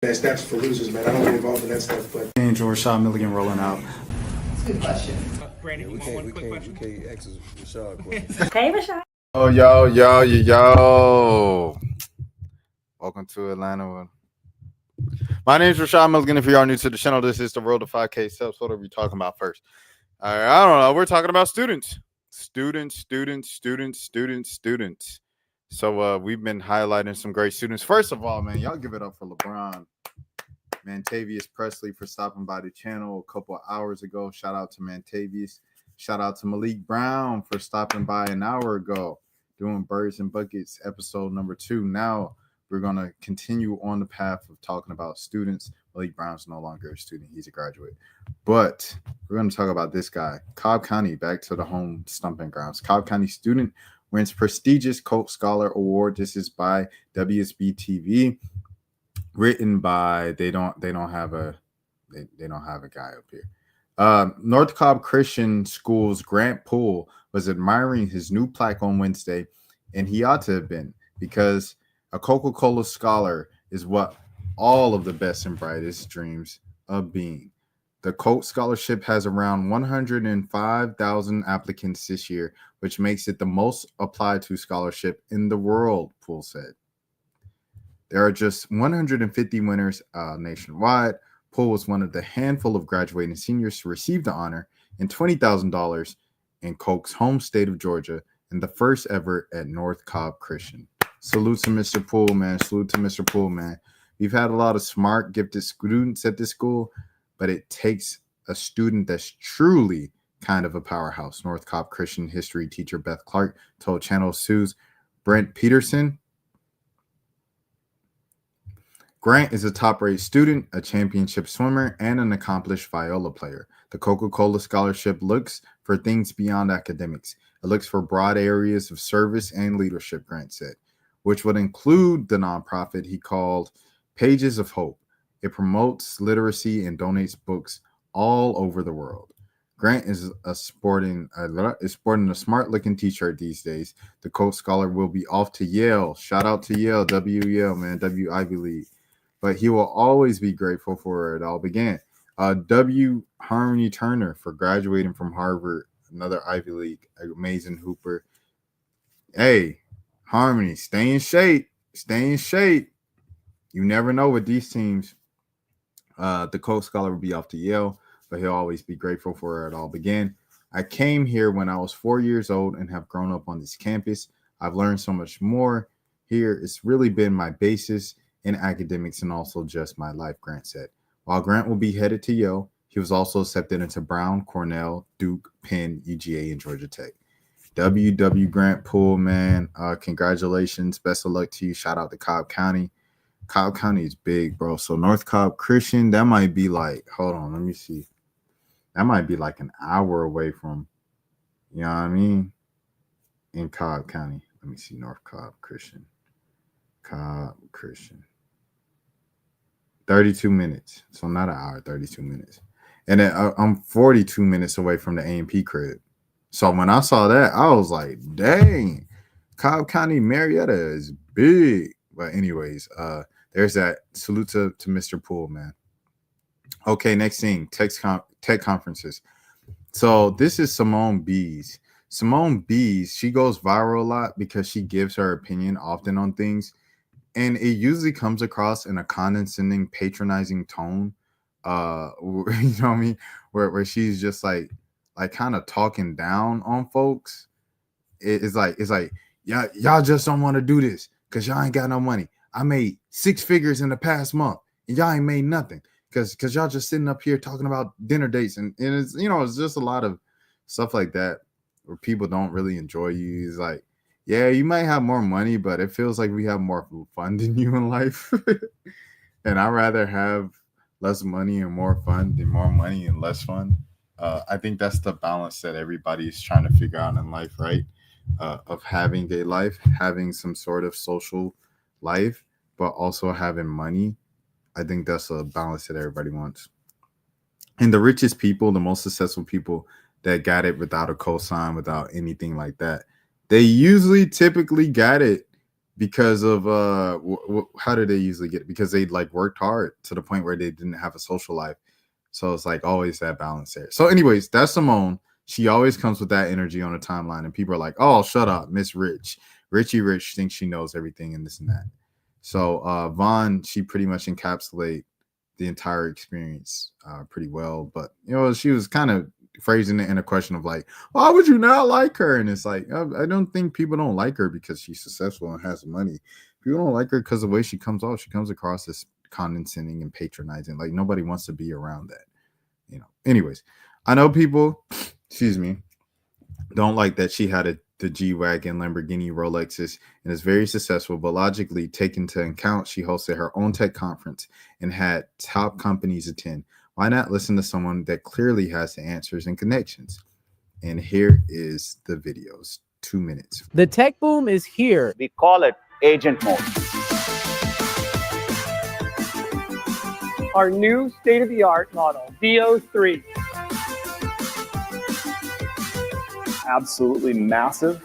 That's for losers, man. I don't get involved in that stuff, but Angel Rashad Milligan rolling out. That's a good question. Brandon, we can't ask Rashad questions. Hey, Rashad. Oh, yo. Welcome to Atlanta. My name is Rashad Milligan. If you are new to the channel, this is the Road to 5K Steps. What are we talking about first? All right, I don't know. We're talking about students. Students. So we've been highlighting some great students. First of all, man, y'all give it up for LeBron. Mantavius Presley for stopping by the channel a couple of hours ago. Shout out to Mantavius. Shout out to Malik Brown for stopping by an hour ago, doing Birds and Buckets episode number 2. Now we're going to continue on the path of talking about students. Malik Brown's no longer a student. He's a graduate. But we're going to talk about this guy. Cobb County, back to the home stomping grounds. Cobb County student wins prestigious Colt Scholar Award. This is by WSB TV. Written by they don't have a guy up here. North Cobb Christian School's Grant Poole was admiring his new plaque on Wednesday, and he ought to have been, because a Coca-Cola scholar is what all of the best and brightest dreams of being. The Colt Scholarship has around 105,000 applicants this year, which makes it the most applied to scholarship in the world, Poole said. There are just 150 winners nationwide. Poole was one of the handful of graduating seniors to receive the honor, and $20,000 in Coke's home state of Georgia, and the first ever at North Cobb Christian. Salute to Mr. Poole, man. We've had a lot of smart, gifted students at this school, but it takes a student that's truly kind of a powerhouse. North Cobb Christian history teacher Beth Clark told Channel 2's Brent Peterson. Grant is a top-rated student, a championship swimmer, and an accomplished viola player. The Coca-Cola Scholarship looks for things beyond academics. It looks for broad areas of service and leadership, Grant said, which would include the nonprofit he called Pages of Hope. It promotes literacy and donates books all over the world. Grant is sporting a smart-looking T-shirt these days. The Colt Scholar will be off to Yale. Shout out to Yale, W-Yale, man, W Ivy League. But he will always be grateful for where it all began. W. Harmony Turner for graduating from Harvard, another Ivy League, amazing hooper. Hey, Harmony, stay in shape. You never know with these teams. The Colt Scholar will be off to Yale, but he'll always be grateful for where it all began. I came here when I was 4 years old and have grown up on this campus. I've learned so much more here. It's really been my basis in academics and also just my life, Grant said. While Grant will be headed to Yale, he was also accepted into Brown, Cornell, Duke, Penn, UGA, and Georgia Tech. W. Grant Poole, man, congratulations. Best of luck to you. Shout out to Cobb County. Cobb County is big, bro. So North Cobb Christian, that might be like, hold on, let me see. That might be like an hour away from, you know what I mean? In Cobb County. Let me see, North Cobb Christian. 32 minutes. So not an hour, 32 minutes. And then I'm 42 minutes away from the A&P crib. So when I saw that, I was like, dang, Cobb County Marietta is big. But anyways, there's that. Salute to Mr. Poole, man. Okay, next thing, tech conferences. So this is Simone Bees. Simone Bees, she goes viral a lot because she gives her opinion often on things. And it usually comes across in a condescending, patronizing tone. You know what I mean? Where she's just like kind of talking down on folks. It's like, yeah, y'all just don't want to do this because y'all ain't got no money. I made 6 figures in the past month, and y'all ain't made nothing because y'all just sitting up here talking about dinner dates, and it's, you know, it's just a lot of stuff like that where people don't really enjoy you. It's like, yeah, you might have more money, but it feels like we have more fun than you in life. And I'd rather have less money and more fun than more money and less fun. I think that's the balance that everybody is trying to figure out in life, right? Of having a life, having some sort of social life, but also having money. I think that's a balance that everybody wants. And the richest people, the most successful people that got it without a cosign, without anything like that, they usually typically got it because of how did they usually get it? Because they like worked hard to the point where they didn't have a social life. So it's like always that balance there. So anyways, that's Simone. She always comes with that energy on the timeline, and people are like, oh, shut up, Miss Richie Rich thinks she knows everything and this and that. So Vaughn, she pretty much encapsulate the entire experience pretty well. But she was kind of phrasing it in a question of like, why would you not like her? And it's like, I don't think people don't like her because she's successful and has money. People don't like her because the way she comes off, she comes across as condescending and patronizing. Like nobody wants to be around that. Anyways, I know people, excuse me, don't like that she had the G-Wagon, Lamborghini, Rolexes, and is very successful, but logically taken into account, she hosted her own tech conference and had top companies attend. Why not listen to someone that clearly has the answers and connections? And here is the videos. 2 minutes. The tech boom is here. We call it agent mode. Our new state-of-the-art model, Theo 3. Absolutely massive.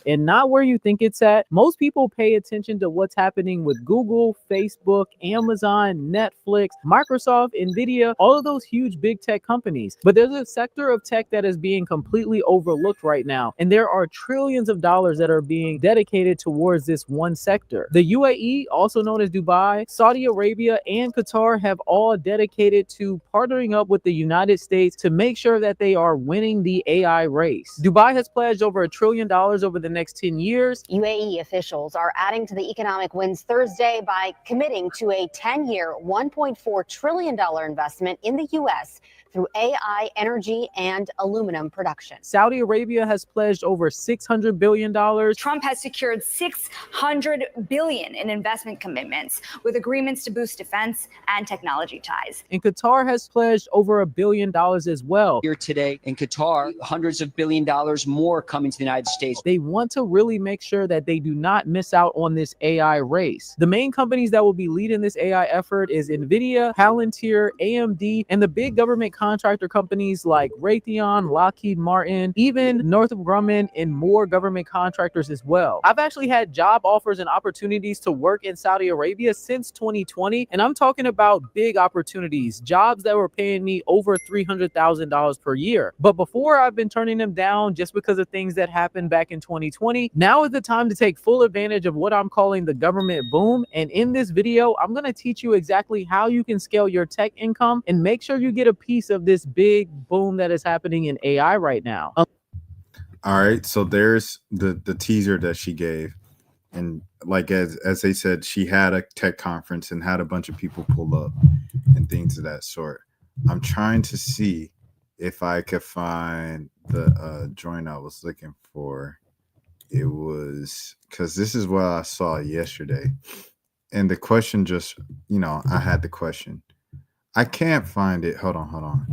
And not where you think it's at. Most people pay attention to what's happening with Google, Facebook, Amazon, Netflix, Microsoft, Nvidia, all of those huge big tech companies. But there's a sector of tech that is being completely overlooked right now. And there are trillions of dollars that are being dedicated towards this one sector. The UAE, also known as Dubai, Saudi Arabia, and Qatar have all dedicated to partnering up with the United States to make sure that they are winning the AI race. Dubai has pledged over $1 trillion over the next 10 years. UAE officials are adding to the economic wins Thursday by committing to a 10-year, $1.4 trillion investment in the U.S. through AI, energy, and aluminum production. Saudi Arabia has pledged over $600 billion. Trump has secured $600 billion in investment commitments with agreements to boost defense and technology ties. And Qatar has pledged over $1 billion as well. Here today in Qatar, hundreds of $billions more coming to the United States. They want to really make sure that they do not miss out on this AI race. The main companies that will be leading this AI effort is Nvidia, Palantir, AMD, and the big government contractor companies like Raytheon, Lockheed Martin, even Northrop Grumman, and more government contractors as well. I've actually had job offers and opportunities to work in Saudi Arabia since 2020, and I'm talking about big opportunities, jobs that were paying me over $300,000 per year. But before, I've been turning them down just because of things that happened back in 2020. Now is the time to take full advantage of what I'm calling the government boom. And in this video, I'm going to teach you exactly how you can scale your tech income and make sure you get a piece of this big boom that is happening in AI right now. All right, so there's the teaser that she gave, and like as they said, she had a tech conference and had a bunch of people pull up and things of that sort. I'm trying to see if I could find the joint I was looking for. It was because this is what I saw yesterday, and the question just I had the question. I can't find it. Hold on.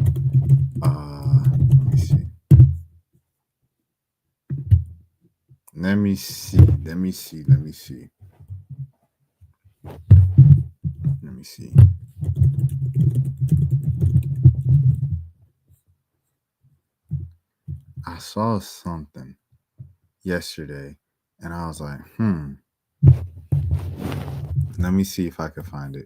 Let me see. Let me see. I saw something yesterday and I was like, let me see if I can find it.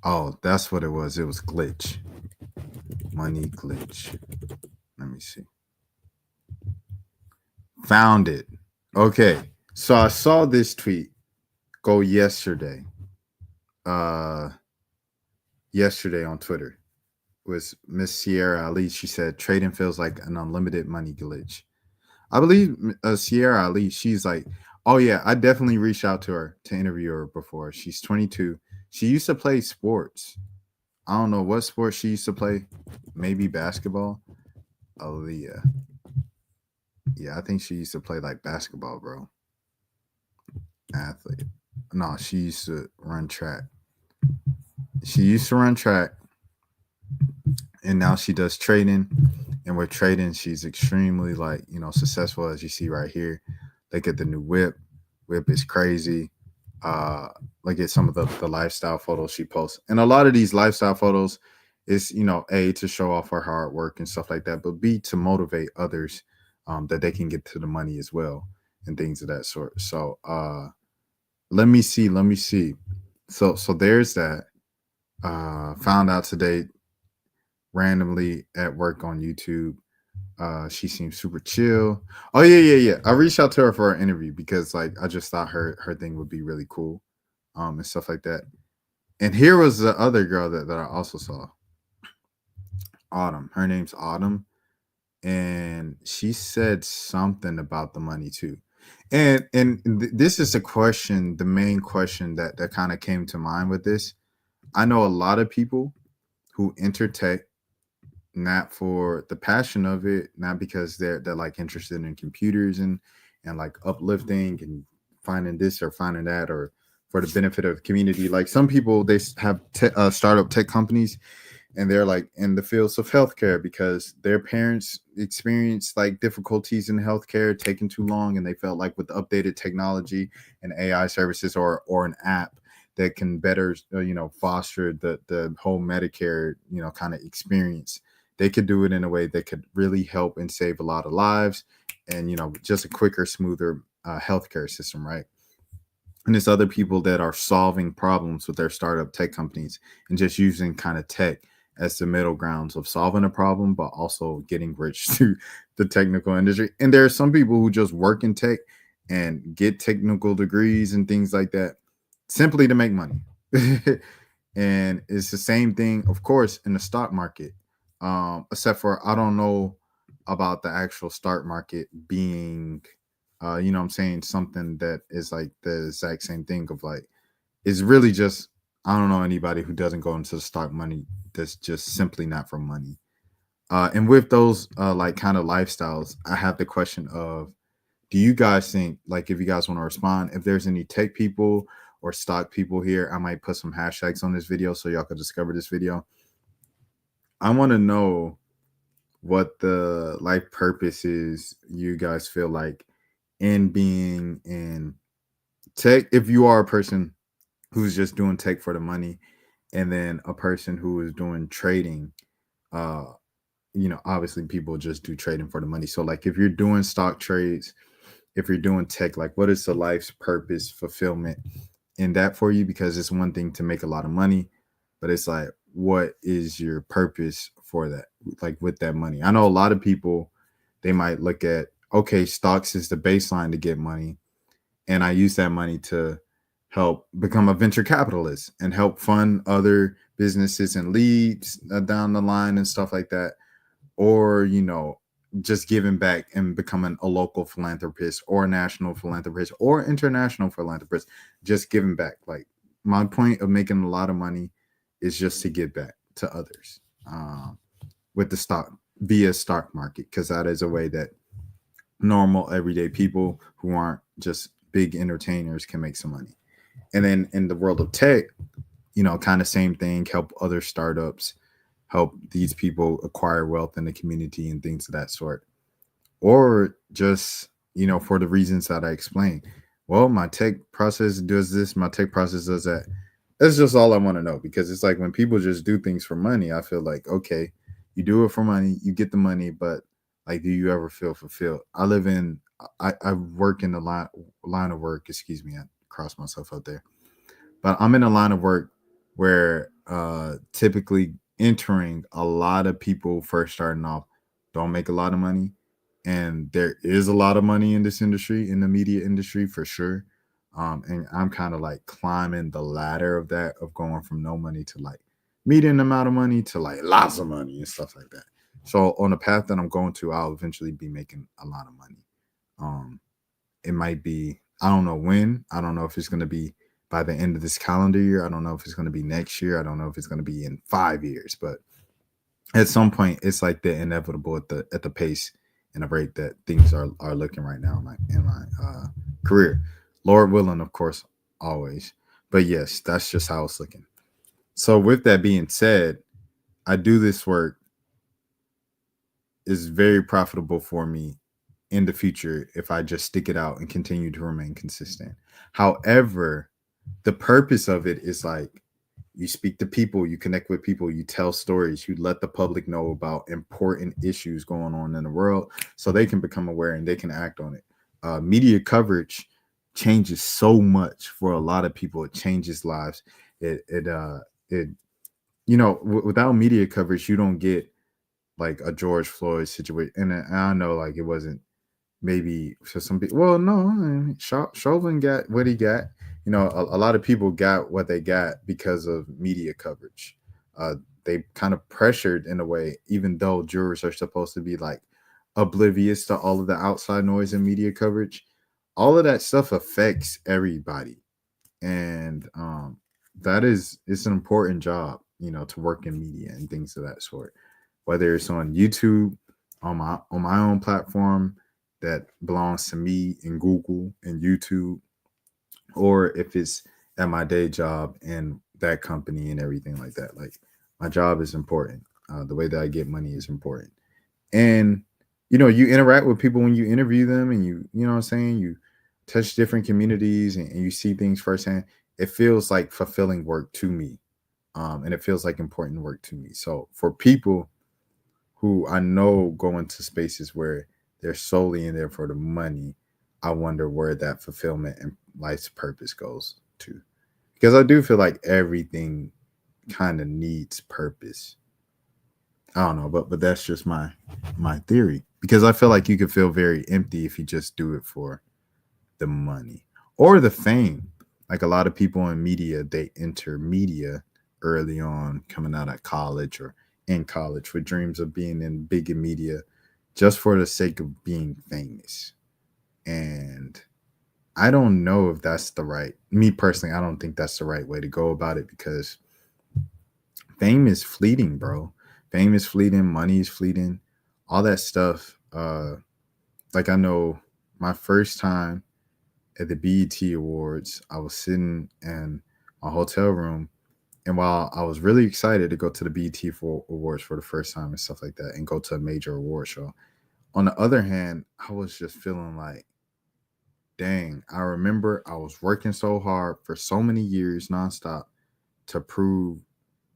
Oh, that's what it was. It was glitch. Money glitch. Let me see. Found it. Okay. So I saw this tweet go yesterday. Yesterday on Twitter was Miss Sierra Ali. She said trading feels like an unlimited money glitch. I believe Sierra Ali, she's like, oh yeah, I definitely reached out to her to interview her before. She's 22. She used to play sports. I don't know what sport she used to play. Maybe basketball. Aaliyah. Yeah, I think she used to play like basketball, bro. Athlete. No, she used to run track. And now she does trading. And with trading, she's extremely successful, as you see right here. Look at the new whip. Whip is crazy. Look at some of the lifestyle photos she posts. And a lot of these lifestyle photos, is, you know, A, to show off our hard work and stuff like that, but B, to motivate others that they can get to the money as well and things of that sort. So let me see. So there's that. Found out today randomly at work on YouTube. She seems super chill. Oh yeah. I reached out to her for an interview because like I just thought her thing would be really cool, and stuff like that. And here was the other girl that I also saw. Autumn. Her name's Autumn. And she said something about the money too. And this is the question, the main question that kind of came to mind with this. I know a lot of people who enter tech not for the passion of it, not because they're like interested in computers and like uplifting and finding this or finding that, or for the benefit of the community. Like some people, they have startup tech companies and they're like in the fields of healthcare because their parents experienced like difficulties in healthcare taking too long, and they felt like with updated technology and AI services or an app that can better foster the whole Medicare kind of experience, they could do it in a way that could really help and save a lot of lives, and just a quicker, smoother healthcare system, right? And there's other people that are solving problems with their startup tech companies and just using kind of tech as the middle grounds of solving a problem, but also getting rich through the technical industry. And there are some people who just work in tech and get technical degrees and things like that simply to make money. And it's the same thing, of course, in the stock market, except for I don't know about the actual stock market being I'm saying, something that is like the exact same thing of like, it's really just, I don't know anybody who doesn't go into the stock money that's just simply not for money. And with those like kind of lifestyles, I have the question of, do you guys think, like, if you guys want to respond, if there's any tech people or stock people here, I might put some hashtags on this video so y'all can discover this video. I want to know what the life purpose is you guys feel like in being in tech. If you are a person who's just doing tech for the money, and then a person who is doing trading, obviously people just do trading for the money. So like if you're doing stock trades, if you're doing tech, like what is the life's purpose fulfillment in that for you? Because it's one thing to make a lot of money, but it's like, what is your purpose for that, like with that money? I know a lot of people, they might look at, okay, stocks is the baseline to get money, and I use that money to help become a venture capitalist and help fund other businesses and leads down the line and stuff like that. Or, just giving back and becoming a local philanthropist or a national philanthropist or international philanthropist, just giving back. Like my point of making a lot of money is just to give back to others with the stock via stock market, because that is a way that normal everyday people who aren't just big entertainers can make some money. And then in the world of tech, kind of same thing, help other startups, help these people acquire wealth in the community and things of that sort. Or just, for the reasons that I explained. Well, my tech process does this, my tech process does that. That's just all I want to know, because it's like when people just do things for money, I feel like, okay, you do it for money, you get the money, but like, do you ever feel fulfilled? I work in the line of work, excuse me, I crossed myself out there. But I'm in a line of work where typically entering, a lot of people first starting off don't make a lot of money. And there is a lot of money in this industry, in the media industry, for sure. And I'm kind of like climbing the ladder of that, of going from no money to like medium amount of money to like lots of money and stuff like that. So on the path that I'm going to, I'll eventually be making a lot of money. It might be, I don't know when. I don't know if it's going to be by the end of this calendar year. I don't know if it's going to be next year. I don't know if it's going to be in 5 years. But at some point, it's like the inevitable at the pace and the rate that things are looking right now in my career. Lord willing, of course, always. But yes, that's just how it's looking. So with that being said, I do this work. Is very profitable for me in the future if I just stick it out and continue to remain consistent. However, the purpose of it is like, you speak to people, you connect with people, you tell stories, you let the public know about important issues going on in the world so they can become aware and they can act on it. Media coverage changes so much for a lot of people. It changes lives. It without media coverage, you don't get like a George Floyd situation. And I know like it wasn't maybe for some people. Well, no, I mean, Chauvin got what he got. A lot of people got what they got because of media coverage. They kind of pressured in a way, even though jurors are supposed to be like oblivious to all of the outside noise and media coverage. All of that stuff affects everybody. And it's an important job, to work in media and things of that sort. Whether it's on YouTube, on my own platform that belongs to me and Google and YouTube, or if it's at my day job and that company and everything like that. Like my job is important. The way that I get money is important. And, you interact with people when you interview them and you know what I'm saying? You touch different communities and you see things firsthand. It feels like fulfilling work to me. And it feels like important work to me. So for people who I know go into spaces where they're solely in there for the money, I wonder where that fulfillment and life's purpose goes to. Because I do feel like everything kind of needs purpose. I don't know, but that's just my theory. Because I feel like you could feel very empty if you just do it for the money or the fame. Like a lot of people in media, they enter media early on, coming out of college or in college with dreams of being in big media just for the sake of being famous. And I don't know if that's me personally, I don't think that's the right way to go about it, because fame is fleeting, bro. Fame is fleeting, money is fleeting, all that stuff. Like I know my first time at the BET Awards, I was sitting in my hotel room, and while I was really excited to go to the BET Awards for the first time and stuff like that and go to a major award show, on the other hand, I was just feeling like, dang, I remember I was working so hard for so many years nonstop to prove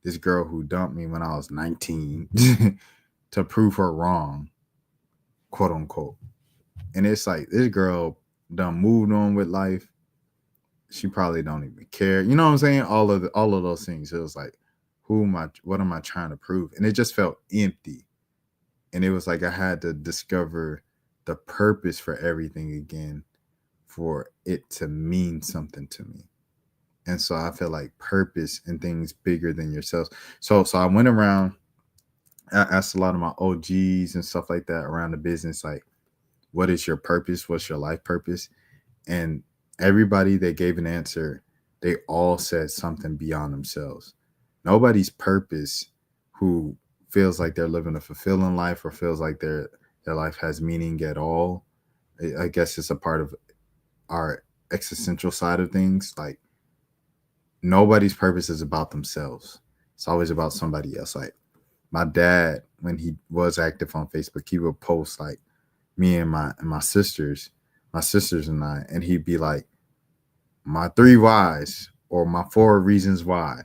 this girl who dumped me when I was 19 to prove her wrong, quote unquote. And it's like, this girl done moved on with life. She probably don't even care. You know what I'm saying? All of those things. It was like, what am I trying to prove? And it just felt empty. And it was like I had to discover the purpose for everything again for it to mean something to me. And so I feel like purpose and things bigger than yourself. So I went around, I asked a lot of my OGs and stuff like that around the business, like, what is your purpose? What's your life purpose? And everybody that gave an answer, they all said something beyond themselves. Nobody's purpose who feels like they're living a fulfilling life or feels like their life has meaning at all. I guess it's a part of our existential side of things. Like, nobody's purpose is about themselves. It's always about somebody else. Like my dad, when he was active on Facebook, he would post like me and my sisters and I, and he'd be like, my 3 whys, or my 4 reasons why,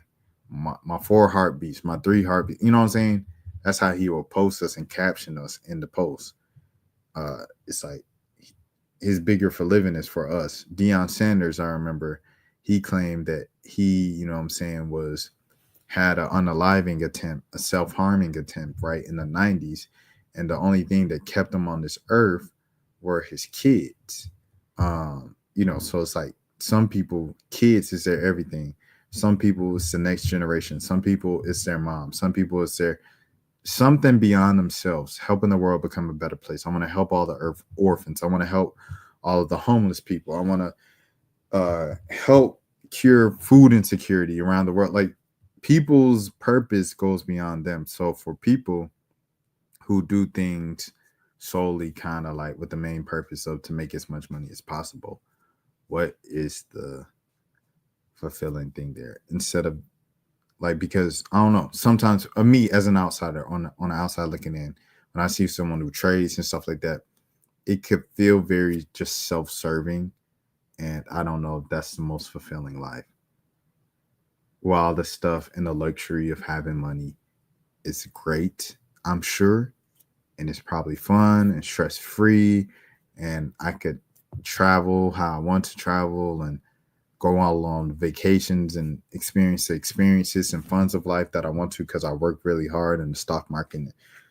my 4 heartbeats, my 3 heartbeats. You know what I'm saying? That's how he will post us and caption us in the post. It's like his bigger for living is for us. Deion Sanders, I remember, he claimed that he, you know what I'm saying, had an unaliving attempt, a self-harming attempt, right, in the 90s. And the only thing that kept him on this earth were his kids. So it's like some people, kids is their everything. Some people, it's the next generation. Some people, it's their mom. Some people, it's their something beyond themselves, helping the world become a better place. I want to help all the orphans. I want to help all of the homeless people. I want to help cure food insecurity around the world. Like, people's purpose goes beyond them. So for people who do things solely kind of like with the main purpose of to make as much money as possible, what is the fulfilling thing there? Instead of like, because I don't know, sometimes me as an outsider on the outside looking in, when I see someone who trades and stuff like that, it could feel very just self-serving. And I don't know if that's the most fulfilling life. while the stuff and the luxury of having money is great, I'm sure, and it's probably fun and stress free, and I could travel how I want to travel and go all on vacations and experience the experiences and funds of life that I want to because I worked really hard and the stock market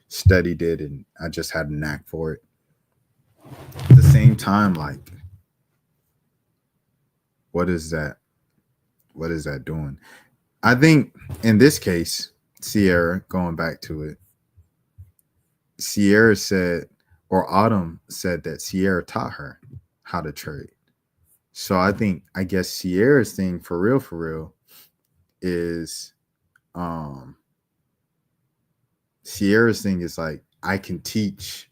studied it and I just had a knack for it. At the same time, like, what is that? What is that doing? I think in this case, Sierra, going back to it, Sierra said, or Autumn said that Sierra taught her how to trade. So I guess Sierra's thing for real is Sierra's thing is like, I can teach,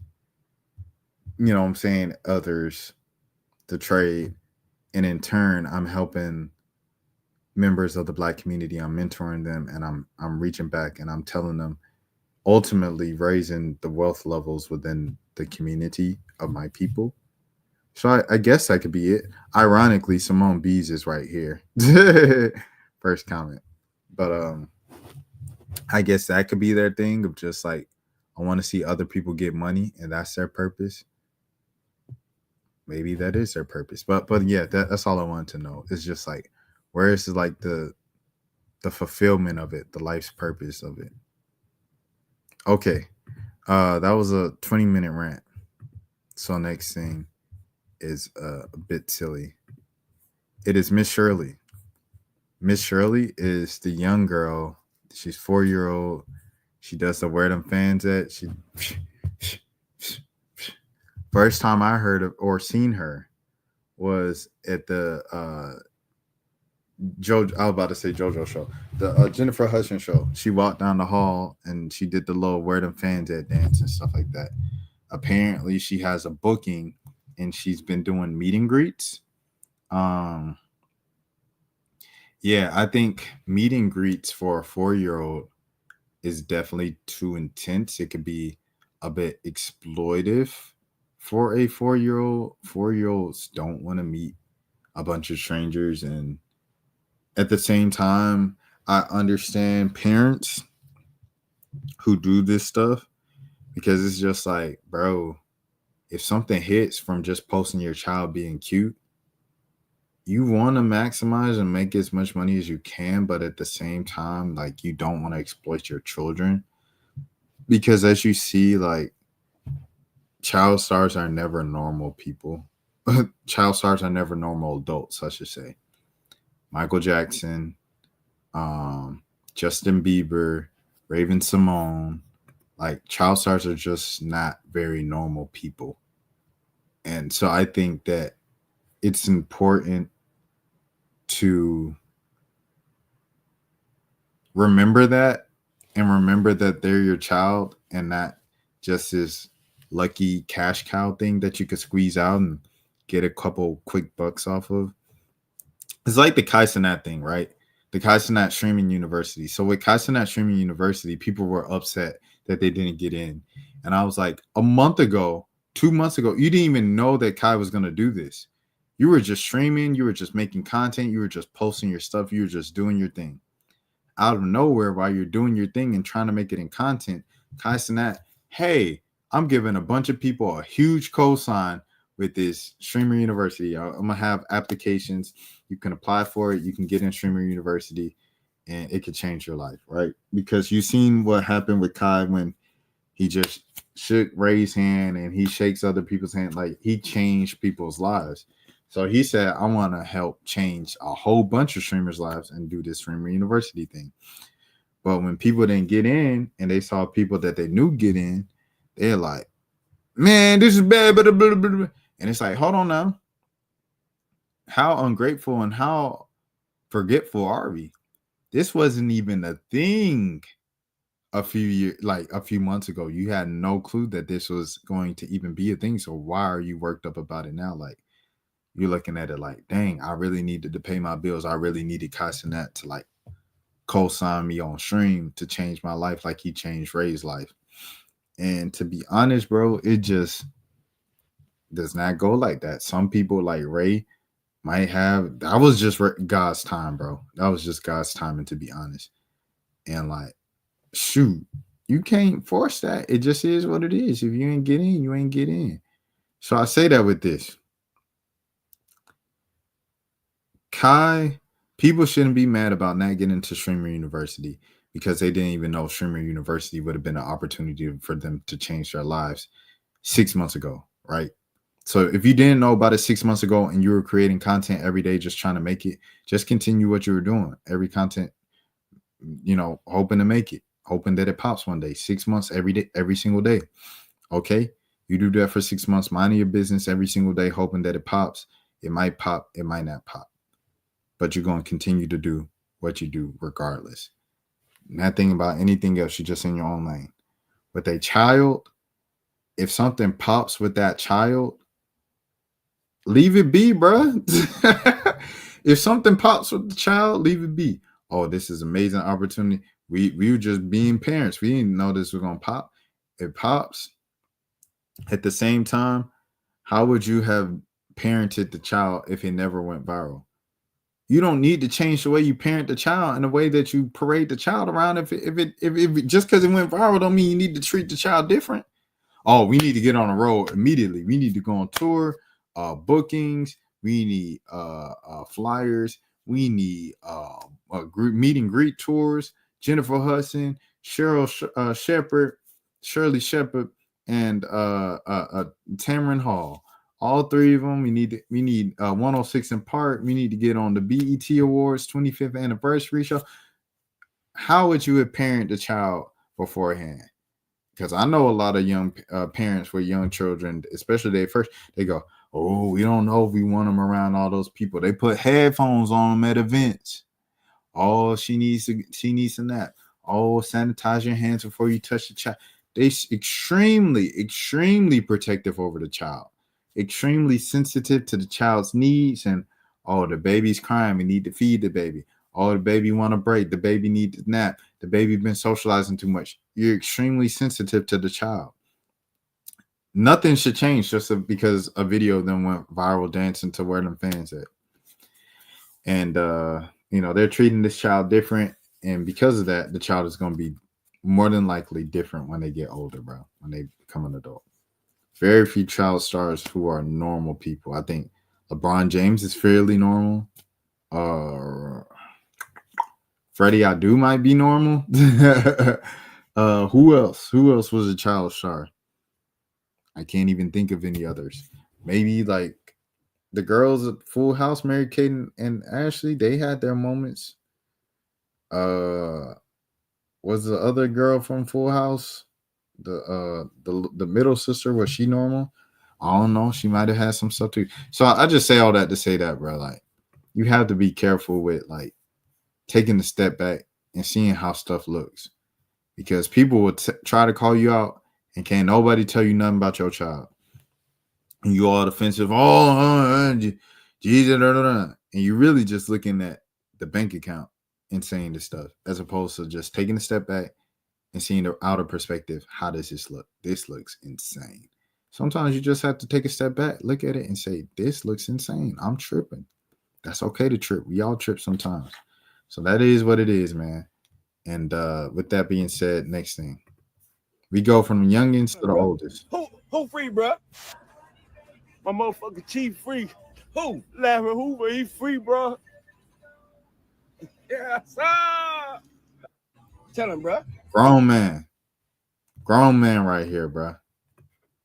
you know what I'm saying, others to trade. And in turn, I'm helping members of the Black community. I'm mentoring them and I'm reaching back and I'm telling them, ultimately raising the wealth levels within the community of my people. So I guess that could be it. Ironically, Simone Bees is right here. First comment. But I guess that could be their thing of just like, I want to see other people get money and that's their purpose. Maybe that is their purpose. But yeah, that's all I wanted to know. It's just like, where is like the fulfillment of it, the life's purpose of it. Okay. That was a 20-minute rant. So next thing is a bit silly. It is Miss Shirley. Miss Shirley is the young girl. She's 4-year-old. She does the where them fans at. She first time I heard of or seen her was at the I was about to say JoJo show, the Jennifer Hudson show. She walked down the hall and she did the little where them fans at dance and stuff like that. Apparently she has a booking and she's been doing meet and greets. Yeah, I think meet and greets for a 4-year-old is definitely too intense. It could be a bit exploitive for a 4-year-old. 4-year-olds don't want to meet a bunch of strangers, and at the same time, I understand parents who do this stuff because it's just like, bro, if something hits from just posting your child being cute, you want to maximize and make as much money as you can, but at the same time, like, you don't want to exploit your children because as you see, like, child stars are never normal people. Child stars are never normal adults, I should say. Michael Jackson, Justin Bieber, Raven Simone, like, child stars are just not very normal people. And so I think that it's important to remember that and remember that they're your child and not just this lucky cash cow thing that you could squeeze out and get a couple quick bucks off of. It's like the Kai Cenat thing, right? The Kai Cenat Streaming University. So with Kai Cenat Streaming University, people were upset that they didn't get in. And I was like, a month ago, 2 months ago, you didn't even know that Kai was going to do this. You were just streaming. You were just making content. You were just posting your stuff. You were just doing your thing. Out of nowhere, while you're doing your thing and trying to make it in content, Kai Cenat, hey, I'm giving a bunch of people a huge cosign with this Streamer University. I'm going to have applications. You can apply for it. You can get in Streamer University, and it could change your life, right? Because you've seen what happened with Kai when he just shook Ray's hand and he shakes other people's hand. Like, he changed people's lives. So he said, I want to help change a whole bunch of streamers' lives and do this Streamer University thing. But when people didn't get in and they saw people that they knew get in, they're like, man, this is bad. Blah, blah, blah, blah. And it's like, hold on now. How ungrateful and how forgetful are we? This wasn't even a thing a few months ago. You had no clue that this was going to even be a thing. So why are you worked up about it now? Like, you're looking at it like, dang, I really needed to pay my bills. I really needed Kai Cenat to like co-sign me on stream to change my life like he changed Ray's life. And to be honest, bro, it just does not go like that. Some people like Ray might have. That was just God's time, bro. That was just God's timing, to be honest. And like, shoot, you can't force that. It just is what it is. If you ain't get in, you ain't get in. So I say that with this. Kai, people shouldn't be mad about not getting into Streamer University because they didn't even know Streamer University would have been an opportunity for them to change their lives 6 months ago, right? So if you didn't know about it 6 months ago and you were creating content every day just trying to make it, just continue what you were doing. Every content, hoping to make it, hoping that it pops one day. 6 months every day, every single day. Okay? You do that for 6 months, minding your business every single day, hoping that it pops. It might pop, it might not pop. But you're going to continue to do what you do regardless. Not thinking about anything else. You're just in your own lane. With a child, if something pops with that child, leave it be, bro. If something pops with the child, leave it be. Oh, this is amazing opportunity. We were just being parents. We didn't know this was going to pop. It pops. At the same time, how would you have parented the child if it never went viral? You don't need to change the way you parent the child and the way that you parade the child around. If it just because it went viral don't mean you need to treat the child different. Oh, we need to get on the road immediately. We need to go on tour, bookings. We need flyers. We need group meet and greet tours. Jennifer Hudson, Shepard, Shirley Shepard, and Tamron Hall. All three of them. We need 106 in Park. We need to get on the BET Awards 25th anniversary show. How would you have parented the child beforehand? Because I know a lot of young parents with young children, especially they go, oh, we don't know if we want them around all those people. They put headphones on them at events. Oh, she needs a nap. Oh, sanitize your hands before you touch the child. They extremely, extremely protective over the child. Extremely sensitive to the child's needs. And oh, the baby's crying. We need to feed the baby. Oh, the baby want a break. The baby needs a nap. The baby been socializing too much. You're extremely sensitive to the child. Nothing should change just because a video of them went viral dancing to where them fans at. And they're treating this child different. And because of that, the child is going to be more than likely different when they get older, bro. When they become an adult. Very few child stars who are normal people. I think LeBron James is fairly normal. Freddie Adu might be normal. Who else? Who else was a child star? I can't even think of any others. Maybe like the girls at Full House, Mary-Kate and Ashley, they had their moments. Was the other girl from Full House? The middle sister, was she normal? I don't know. She might have had some stuff too. So I just say all that to say that, bro. Like, you have to be careful with like taking a step back and seeing how stuff looks, because people will try to call you out and can't nobody tell you nothing about your child. And you all defensive. Jesus, and you're really just looking at the bank account and saying this stuff, as opposed to just taking a step back and seeing the outer perspective. How does this look? This looks insane. Sometimes you just have to take a step back, look at it and say, this looks insane. I'm tripping. That's okay to trip. We all trip sometimes. So that is what it is, man. And with that being said, next thing. We go from the youngins to the oldest. Who free, bro? My motherfucking chief free. Who? Larry Hoover, he free, bro. Yes, sir. Tell him, bro. Grown man right here, bro.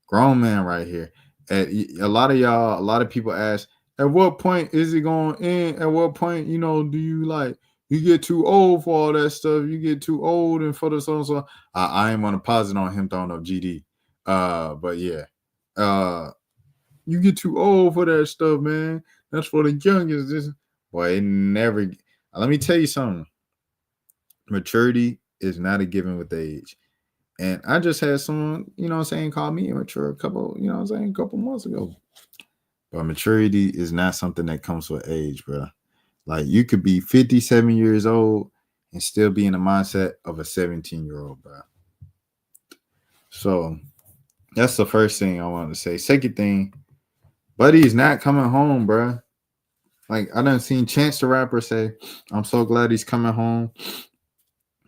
Grown man right here. A lot of people ask, at what point is it going to end? At what point, do you get too old for all that stuff? You get too old and for the so. I ain't want to pause it on him throwing up GD. But yeah. You get too old for that stuff, man. That's for the youngest. Boy, it never. Let me tell you something. Maturity is not a given with age. And I just had someone, call me immature a couple months ago. But maturity is not something that comes with age, bro. Like, you could be 57 years old and still be in the mindset of a 17-year-old, bro. So that's the first thing I wanted to say. Second thing, Buddy's not coming home, bro. Like I done seen Chance the Rapper say, "I'm so glad he's coming home."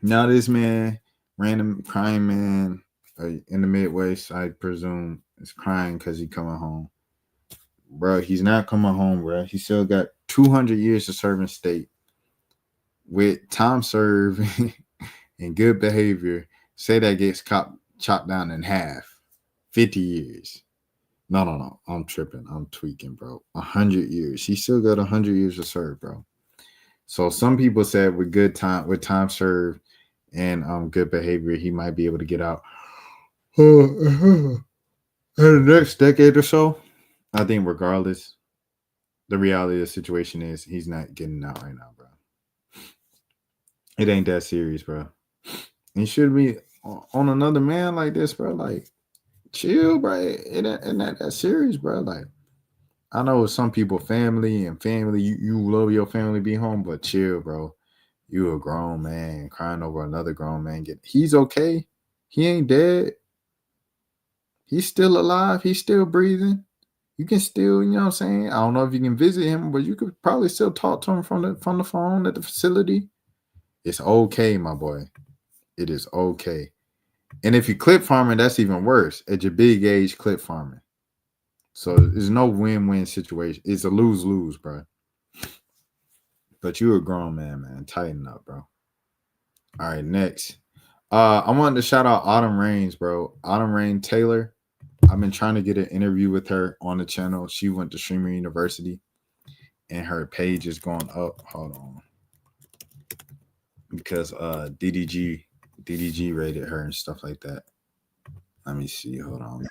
Now this man, random crying man in the Midwest, I presume, is crying because he coming home. Bro, he's not coming home, bro. He still got 200 years to serve in state with time served and good behavior. Say that gets chopped down in half, 50 years. No. I'm tripping. I'm tweaking, bro. 100 years. He still got 100 years to serve, bro. So some people said with time served and good behavior, he might be able to get out in the next decade or so. I think regardless, the reality of the situation is he's not getting out right now, bro. It ain't that serious, bro. He should be on another man like this, bro. Like, chill, bro. It ain't that serious, bro. Like, I know some people, family, you love your family be home, but chill, bro. You a grown man crying over another grown man. He's okay. He ain't dead. He's still alive. He's still breathing. You can still, you know what I'm saying? I don't know if you can visit him, but you could probably still talk to him from the phone at the facility. It's okay, my boy. It is okay. And if you clip farming, that's even worse. At your big age, clip farming. So there's no win-win situation. It's a lose-lose, bro. But you're a grown man. Tighten up, bro. All right, next. I wanted to shout out Autumn Rains, bro. Autumn Rain Taylor. I've been trying to get an interview with her on the channel. She went to Streamer University, and her page is going up. Hold on. Because DDG rated her and stuff like that. Let me see. Hold on.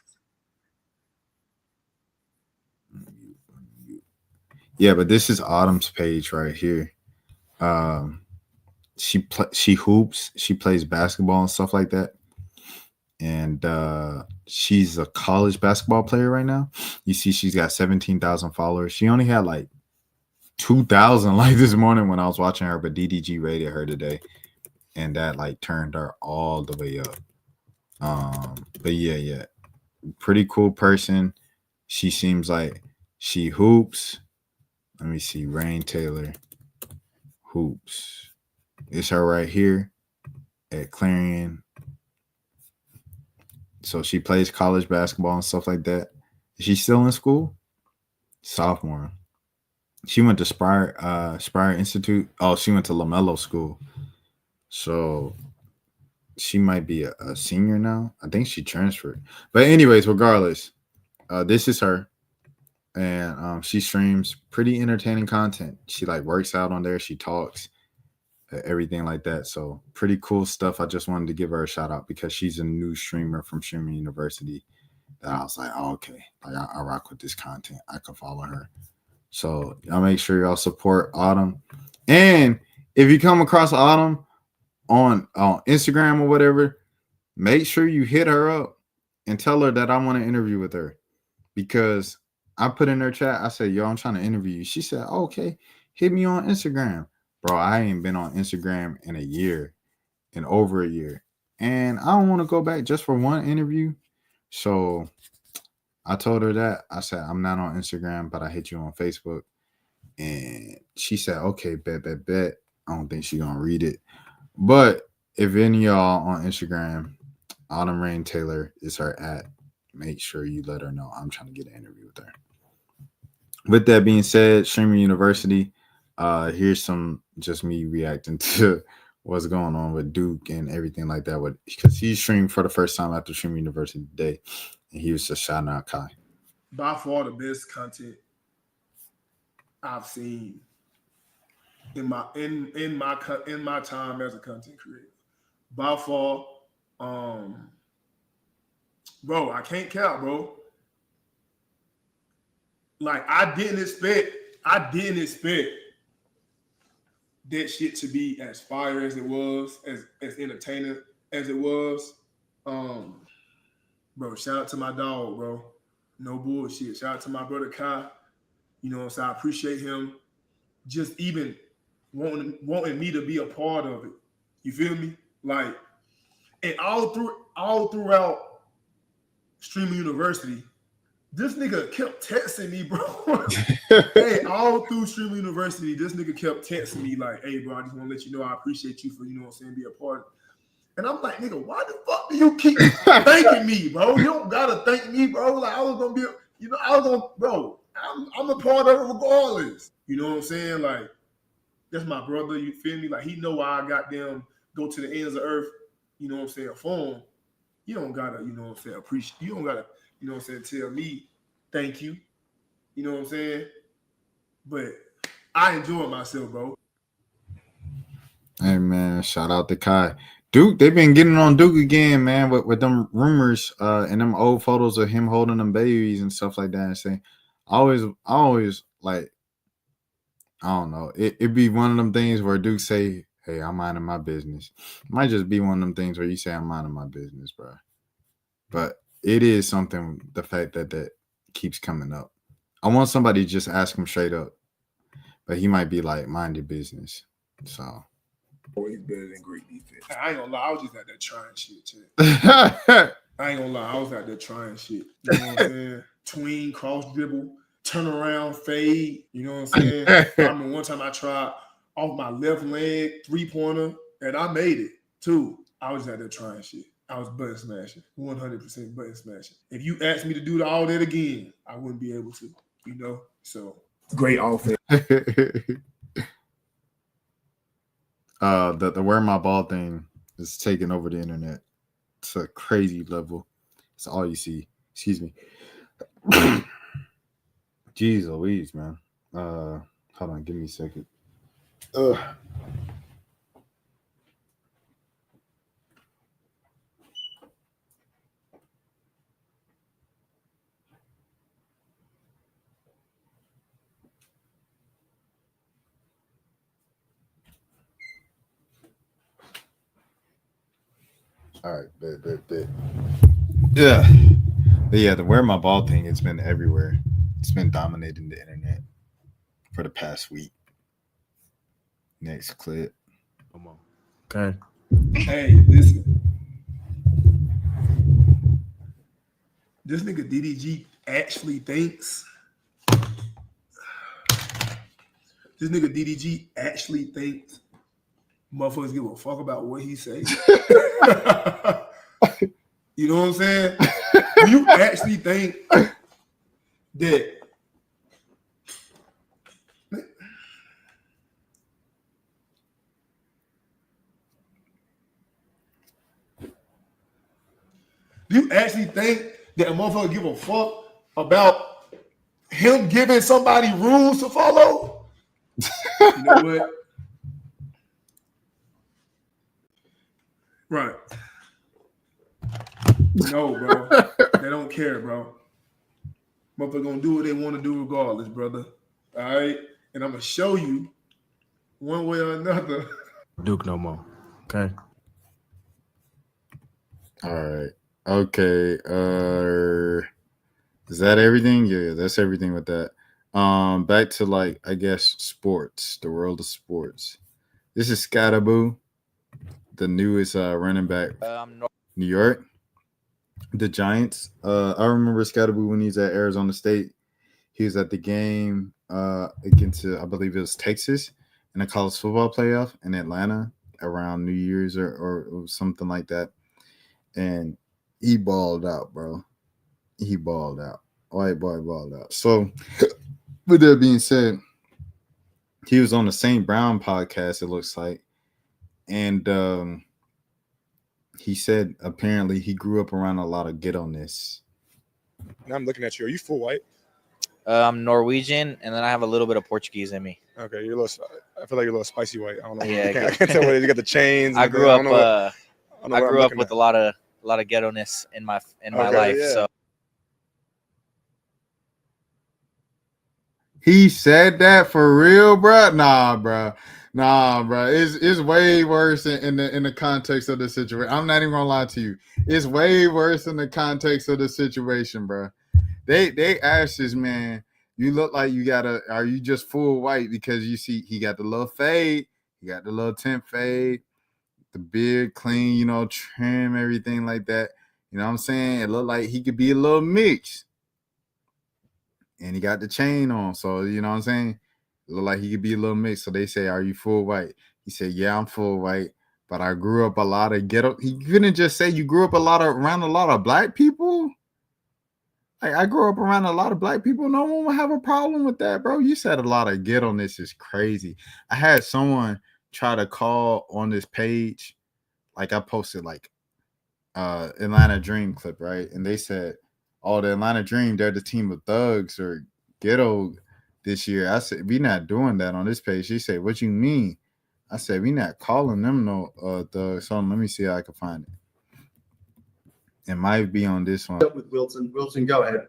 Yeah, but this is Autumn's page right here. She hoops. She plays basketball and stuff like that. And she's a college basketball player right now. You see, she's got 17,000 followers. She only had like 2,000 like this morning when I was watching her, but DDG rated her today, and that like turned her all the way up. But yeah, pretty cool person. She seems like she hoops. Let me see, Rain Taylor hoops. It's her right here at Clarion. So she plays college basketball and stuff like that. Is she still in school? Sophomore. She went to Spire Institute. Oh, she went to LaMelo School. So she might be a senior now. I think she transferred. But anyways, regardless, this is her. And she streams pretty entertaining content. She like works out on there. She talks. Everything like that. So pretty cool stuff. I just wanted to give her a shout out because she's a new streamer from Streamer University. That I was like, oh, okay, like I rock with this content. I can follow her. So y'all make sure y'all support Autumn. And if you come across Autumn on Instagram or whatever, make sure you hit her up and tell her that I want to interview with her. Because I put in her chat, I said, yo, I'm trying to interview you. She said, oh, okay, hit me on Instagram. Bro, I ain't been on Instagram in over a year. And I don't want to go back just for one interview. So I told her that. I said, I'm not on Instagram, but I hit you on Facebook. And she said, okay, bet. I don't think she's going to read it. But if any of y'all on Instagram, Autumn Rain Taylor is her @ make sure you let her know I'm trying to get an interview with her. With that being said, Streamer University, here's some just me reacting to what's going on with Duke and everything like that. Because he streamed for the first time after Streamer University today, and he was just shouting out Kai. By far the best content I've seen in my time as a content creator. By far, bro, I can't count, bro. Like I didn't expect that shit to be as fire as it was, as entertaining as it was. Bro, shout out to my dog, bro. No bullshit. Shout out to my brother Kai. You know what I'm saying? I appreciate him just even wanting me to be a part of it. You feel me? Like, and all throughout Streamer University, This nigga kept texting me, bro. Hey, all through Shirley University, this nigga kept texting me like, hey, bro, I just want to let you know I appreciate you for, you know what I'm saying, be a part. And I'm like, nigga, why the fuck do you keep thanking me, bro? You don't gotta thank me, bro. Like, I was gonna be, you know, I was gonna, bro, I'm a part of it regardless. You know what I'm saying? Like, that's my brother, you feel me? Like, he know why I got them go to the ends of earth, you know what I'm saying, for him. You don't gotta, you know what I'm saying, appreciate, you don't gotta, you know what I'm saying, tell me thank you. You know what I'm saying? But I enjoy myself, bro. Hey man, shout out to Kai. Duke, they've been getting on Duke again, man, with them rumors and them old photos of him holding them babies and stuff like that. And saying, I always like, I don't know. It'd be one of them things where Duke say, hey, I'm minding my business. It might just be one of them things where you say I'm minding my business, bro. But it is something, the fact that keeps coming up. I want somebody to just ask him straight up. But he might be like, mind your business. So Always better than great defense. I ain't gonna lie, I was just out there trying shit, too. I ain't gonna lie, I was out there trying shit. You know what I'm saying? Tween, cross dribble, turn around, fade. You know what I'm saying? I remember one time I tried off my left leg, 3-pointer, and I made it, too. I was out there trying shit. I was button smashing, 100% button smashing. If you asked me to do all that again, I wouldn't be able to, you know? So, great offense. The wear my ball thing is taking over the internet. It's a crazy level. It's all you see. Excuse me. Jeez Louise, man. Hold on, give me a second. Ugh. All right, bet. Yeah. But yeah, the wear my ball thing, it's been everywhere. It's been dominating the internet for the past week. Next clip. Come on. Okay. Hey, listen. This nigga DDG actually thinks. This nigga DDG actually thinks motherfuckers give a fuck about what he say. You know what I'm saying? Do you actually think that a motherfucker give a fuck about him giving somebody rules to follow? You know what? Right. No, bro. They don't care, bro. Motherfucker gonna do what they want to do regardless, brother. All right? And I'm gonna show you one way or another. Duke no more. Okay. All right. Okay. Is that everything? Yeah, that's everything with that. Back to like, I guess, sports, the world of sports. This is Scatterboo, the newest running back. New York, the Giants. I remember Scatterboo when he's at Arizona State. He was at the game against, I believe it was Texas, in a college football playoff in Atlanta around New Year's or something like that. And he balled out, bro. He balled out. White boy balled out. So, with that being said, he was on the St. Brown podcast, it looks like. And he said apparently he grew up around a lot of ghetto-ness. Now I'm looking at you. Are you full white? I'm Norwegian, and then I have a little bit of Portuguese in me. Okay, you're a little. I feel like you're a little spicy white. I don't know. Yeah, I can't tell what it is. You got the chains. I grew up. I grew up with a lot of ghetto-ness in my life. Yeah. So he said that for real, bro? Nah, bro. It's way worse in the context of the situation. I'm not even gonna lie to you. It's way worse in the context of the situation, bro. They asked this man, you look like are you just full white? Because you see he got the little fade, he got the little tint fade, the beard clean, trim, everything like that. You know what I'm saying? It looked like he could be a little mixed. and he got the chain on. So you know what I'm saying? Look like he could be a little mixed. So they say, "Are you full white?" He said, "Yeah, I'm full white, but I grew up a lot of ghetto." He couldn't just say you grew up around a lot of black people. Like, I grew up around a lot of black people. No one will have a problem with that, bro. You said a lot of ghetto-ness is crazy. I had someone try to call on this page. Like, I posted like Atlanta Dream clip, right? And they said, "Oh, the Atlanta Dream, they're the team of thugs or ghetto this year." I said, "We not doing that on this page." She said, "What you mean?" I said, "We not calling them no thugs." So let me see how I can find it. It might be on this one. Up with Wilson. Wilson, go ahead.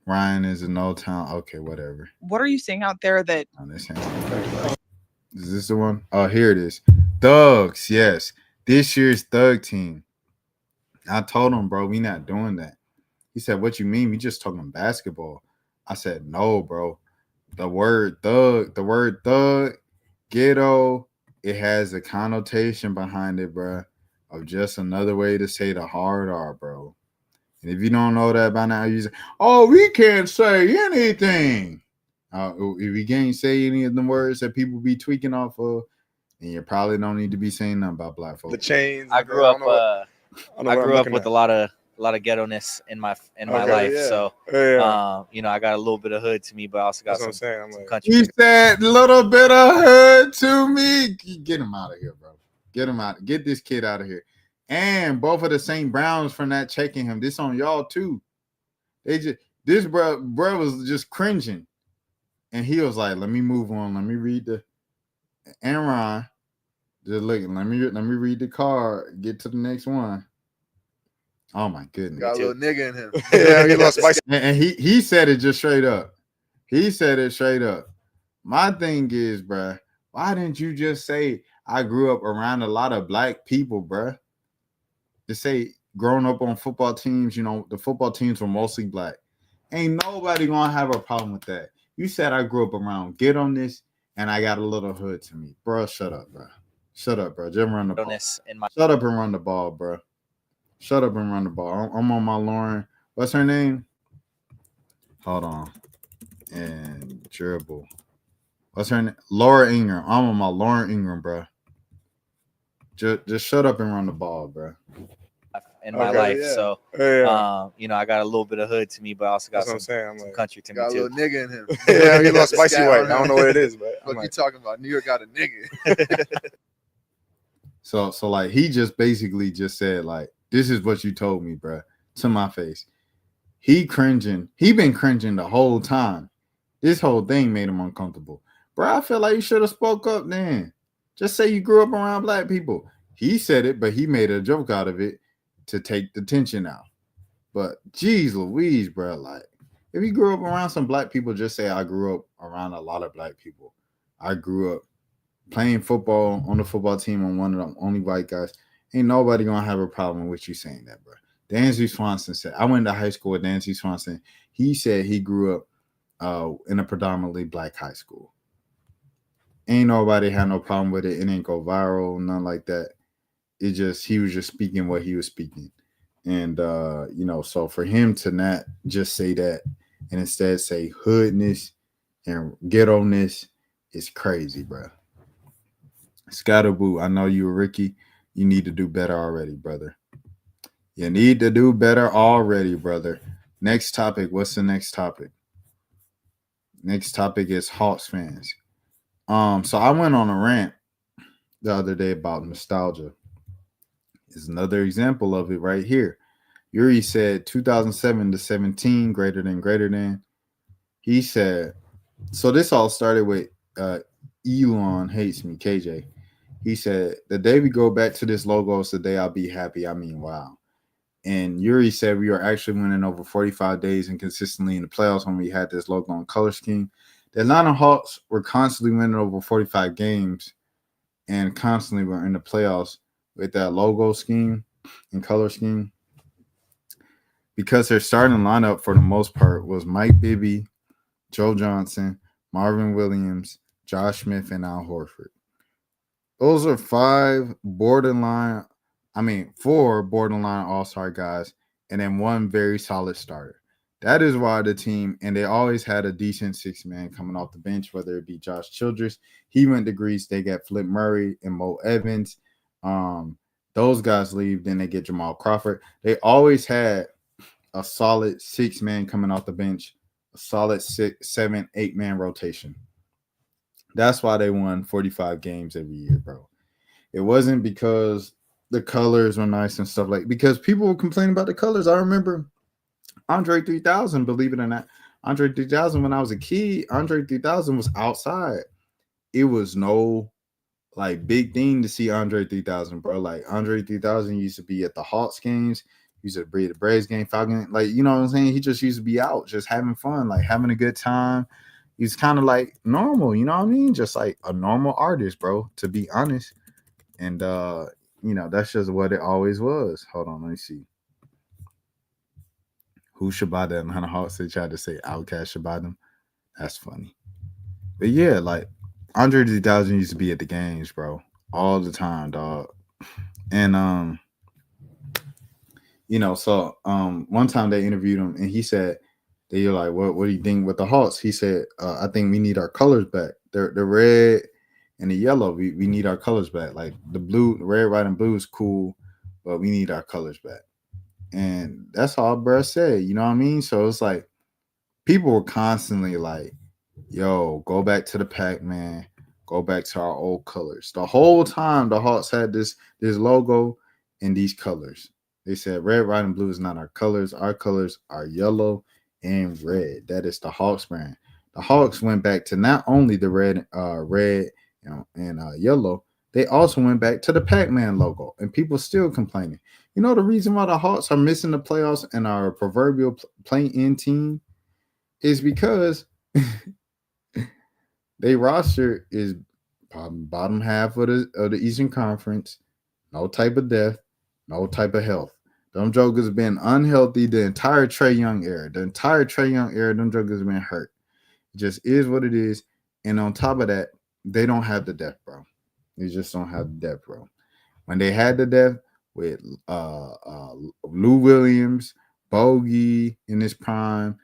Ryan is in No Town. Okay, whatever. What are you seeing out there that On this hand. Is this the one? Oh, here it is. Thugs, yes. This year's thug team. I told him, bro, we not doing that. He said, "What you mean? We just talking basketball." I said, "No, bro. The word thug, ghetto, it has a connotation behind it, bro, of just another way to say the hard R, bro. And if you don't know that by now, you say, "Oh, we can't say anything." If you can't say any of the words that people be tweaking off of, then you probably don't need to be saying nothing about black folks. The chains. I grew up. I grew up with a lot of ghetto-ness in my life. Yeah. So you know, I got a little bit of hood to me, but I also got some country. He said, "Little bit of hood to me." Get him out of here, bro. Get him out. Get this kid out of here. And both of the St. Browns for not checking him. This on y'all too. This bro was just cringing. And he was like, "Let me move on. Let me read the Aaron. Just looking. Let me read the card. Get to the next one." Oh my goodness. Got a little nigga in him. Yeah, he lost spicy. And he said it just straight up. He said it straight up. My thing is, bruh, why didn't you just say I grew up around a lot of black people, bruh? To say growing up on football teams, you know, the football teams were mostly black. Ain't nobody gonna have a problem with that. You said I grew up around get on this and I got a little hood to me. Bro, shut up, bro. Shut up, bro. Just run the ball. Shut up and run the ball, bro. Shut up and run the ball. I'm on my Lauren. What's her name? Hold on. And dribble. What's her name? Laura Ingram. I'm on my Lauren Ingram, bro. Just shut up and run the ball, bro. In my life, so you know, I got a little bit of hood to me, but I also got some country to me too. Got a little nigga in him. Yeah, he lost spicy white. I don't know what it is, but what you talking about? New York got a nigga. So like he just basically just said like, "This is what you told me, bro," to my face. He cringing. He been cringing the whole time. This whole thing made him uncomfortable, bro. I feel like you should have spoke up then. Just say you grew up around black people. He said it, but he made a joke out of it to take the tension out. But geez Louise, bro, like if you grew up around some black people, just say I grew up around a lot of black people. I grew up playing football on the football team. I'm one of the only white guys. Ain't nobody gonna have a problem with you saying that, bro. Danzy Swanson said, I went to high school with Danzy Swanson. He said he grew up in a predominantly black high school. Ain't nobody had no problem with it. It ain't go viral, nothing like that. It just, he was just speaking what he was speaking. And, you know, so for him to not just say that and instead say hoodness and ghetto-ness is crazy, bro. Scatterboo, I know you were Ricky. You need to do better already, brother. You need to do better already, brother. Next topic. What's the next topic? Next topic is Hawks fans. So I went on a rant the other day about nostalgia. Is another example of it right here. Yuri said 2007 to 17, greater than. He said, so this all started with Elon hates me, KJ. He said, the day we go back to this logo is the day I'll be happy. I mean, wow. And Yuri said we were actually winning over 45 days and consistently in the playoffs when we had this logo and color scheme. The Atlanta Hawks were constantly winning over 45 games and constantly were in the playoffs with that logo scheme and color scheme because their starting lineup for the most part was Mike Bibby, Joe Johnson, Marvin Williams, Josh Smith, and Al Horford. Those are four borderline all-star guys and then one very solid starter. That is why the team, and they always had a decent 6-man coming off the bench, whether it be Josh Childress. He went to Greece. They got Flip Murray and Mo Evans. Those guys leave. Then they get Jamal Crawford. They always had a solid 6-man coming off the bench, a solid 6, 7, 8-man rotation. That's why they won 45 games every year, bro. It wasn't because the colors were nice and stuff because people were complaining about the colors. I remember Andre 3000, believe it or not, Andre 3000, when I was a kid, Andre 3000 was outside. It was no big thing to see Andre 3000, bro. Like Andre 3000 used to be at the Hawks games, used to be at the Braves game, Falcon, you know what I'm saying? He just used to be out, just having fun, having a good time. He's kind of normal, you know what I mean? Just a normal artist, bro, to be honest. And that's just what it always was. Hold on, let me see. Who should buy that? Atlanta Hawks, they tried to say Outkast should buy them. That's funny. But yeah, Andre 3000 used to be at the games, bro, all the time, dog. And one time they interviewed him, and he said, they were like, what do you think with the Hawks? He said, I think we need our colors back. The red and the yellow, we need our colors back. The blue, the red, white, and blue is cool, but we need our colors back. And that's all Bruh said, you know what I mean? So it's people were constantly yo, go back to the Pac-Man, go back to our old colors. The whole time the Hawks had this logo and these colors. They said red, white, and blue is not our colors. Our colors are yellow and red. That is the Hawks brand. The Hawks went back to not only the red and yellow, they also went back to the Pac-Man logo, and people still complaining. You know the reason why the Hawks are missing the playoffs and our proverbial play-in team is because their roster is bottom half of the Eastern Conference. No type of depth, no type of health. Them jokers been unhealthy the entire Trae Young era. Them jokers been hurt. It just is what it is. And on top of that, they don't have the depth, bro. They just don't have the depth, bro. When they had the depth with Lou Williams, Bogey in his prime,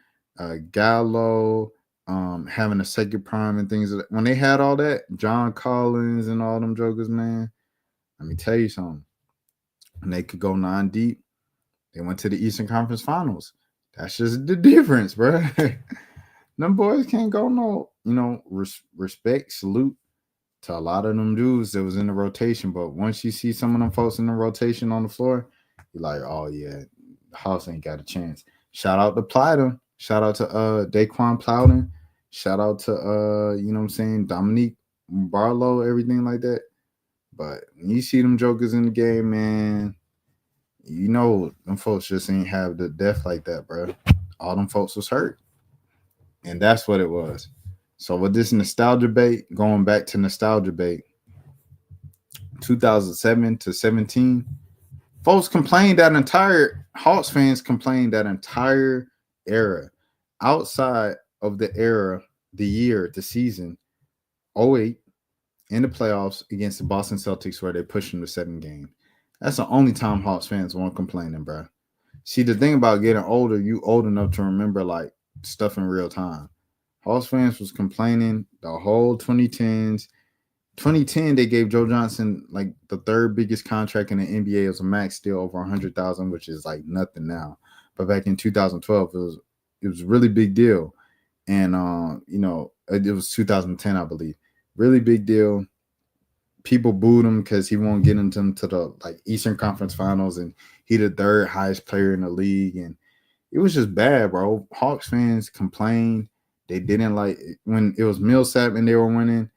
Gallo having a second prime and things like that. When they had all that, John Collins and all them jokers, man, let me tell you something. And they could go 9 deep. They went to the Eastern Conference Finals. That's just the difference, bro. Them boys can't go respect, salute to a lot of them dudes that was in the rotation. But once you see some of them folks in the rotation on the floor, you're like, oh, yeah, the Hawks ain't got a chance. Shout out to Plowden. Shout out to Daquan Plowden. Shout out to, Dominique Barlow, everything like that. But when you see them jokers in the game, man, them folks just ain't have the depth like that, bro. All them folks was hurt. And that's what it was. So with this nostalgia bait, going back to nostalgia bait, 2007 to 17, folks complained Hawks fans complained that entire era. Outside of the era, the season, 08, in the playoffs against the Boston Celtics where they pushed them to 7 games. That's the only time Hawks fans weren't complaining, bro. See, the thing about getting older, you old enough to remember stuff in real time. Hawks fans was complaining the whole 2010s. 2010, they gave Joe Johnson the third biggest contract in the NBA. It was a max deal over $100,000, which is nothing now. But back in 2012, it was a really big deal. And it was 2010, I believe. Really big deal. People booed him because he won't get into the Eastern Conference Finals, and he the third highest player in the league. And it was just bad, bro. Hawks fans complained. They didn't when it was Millsap and they were winning.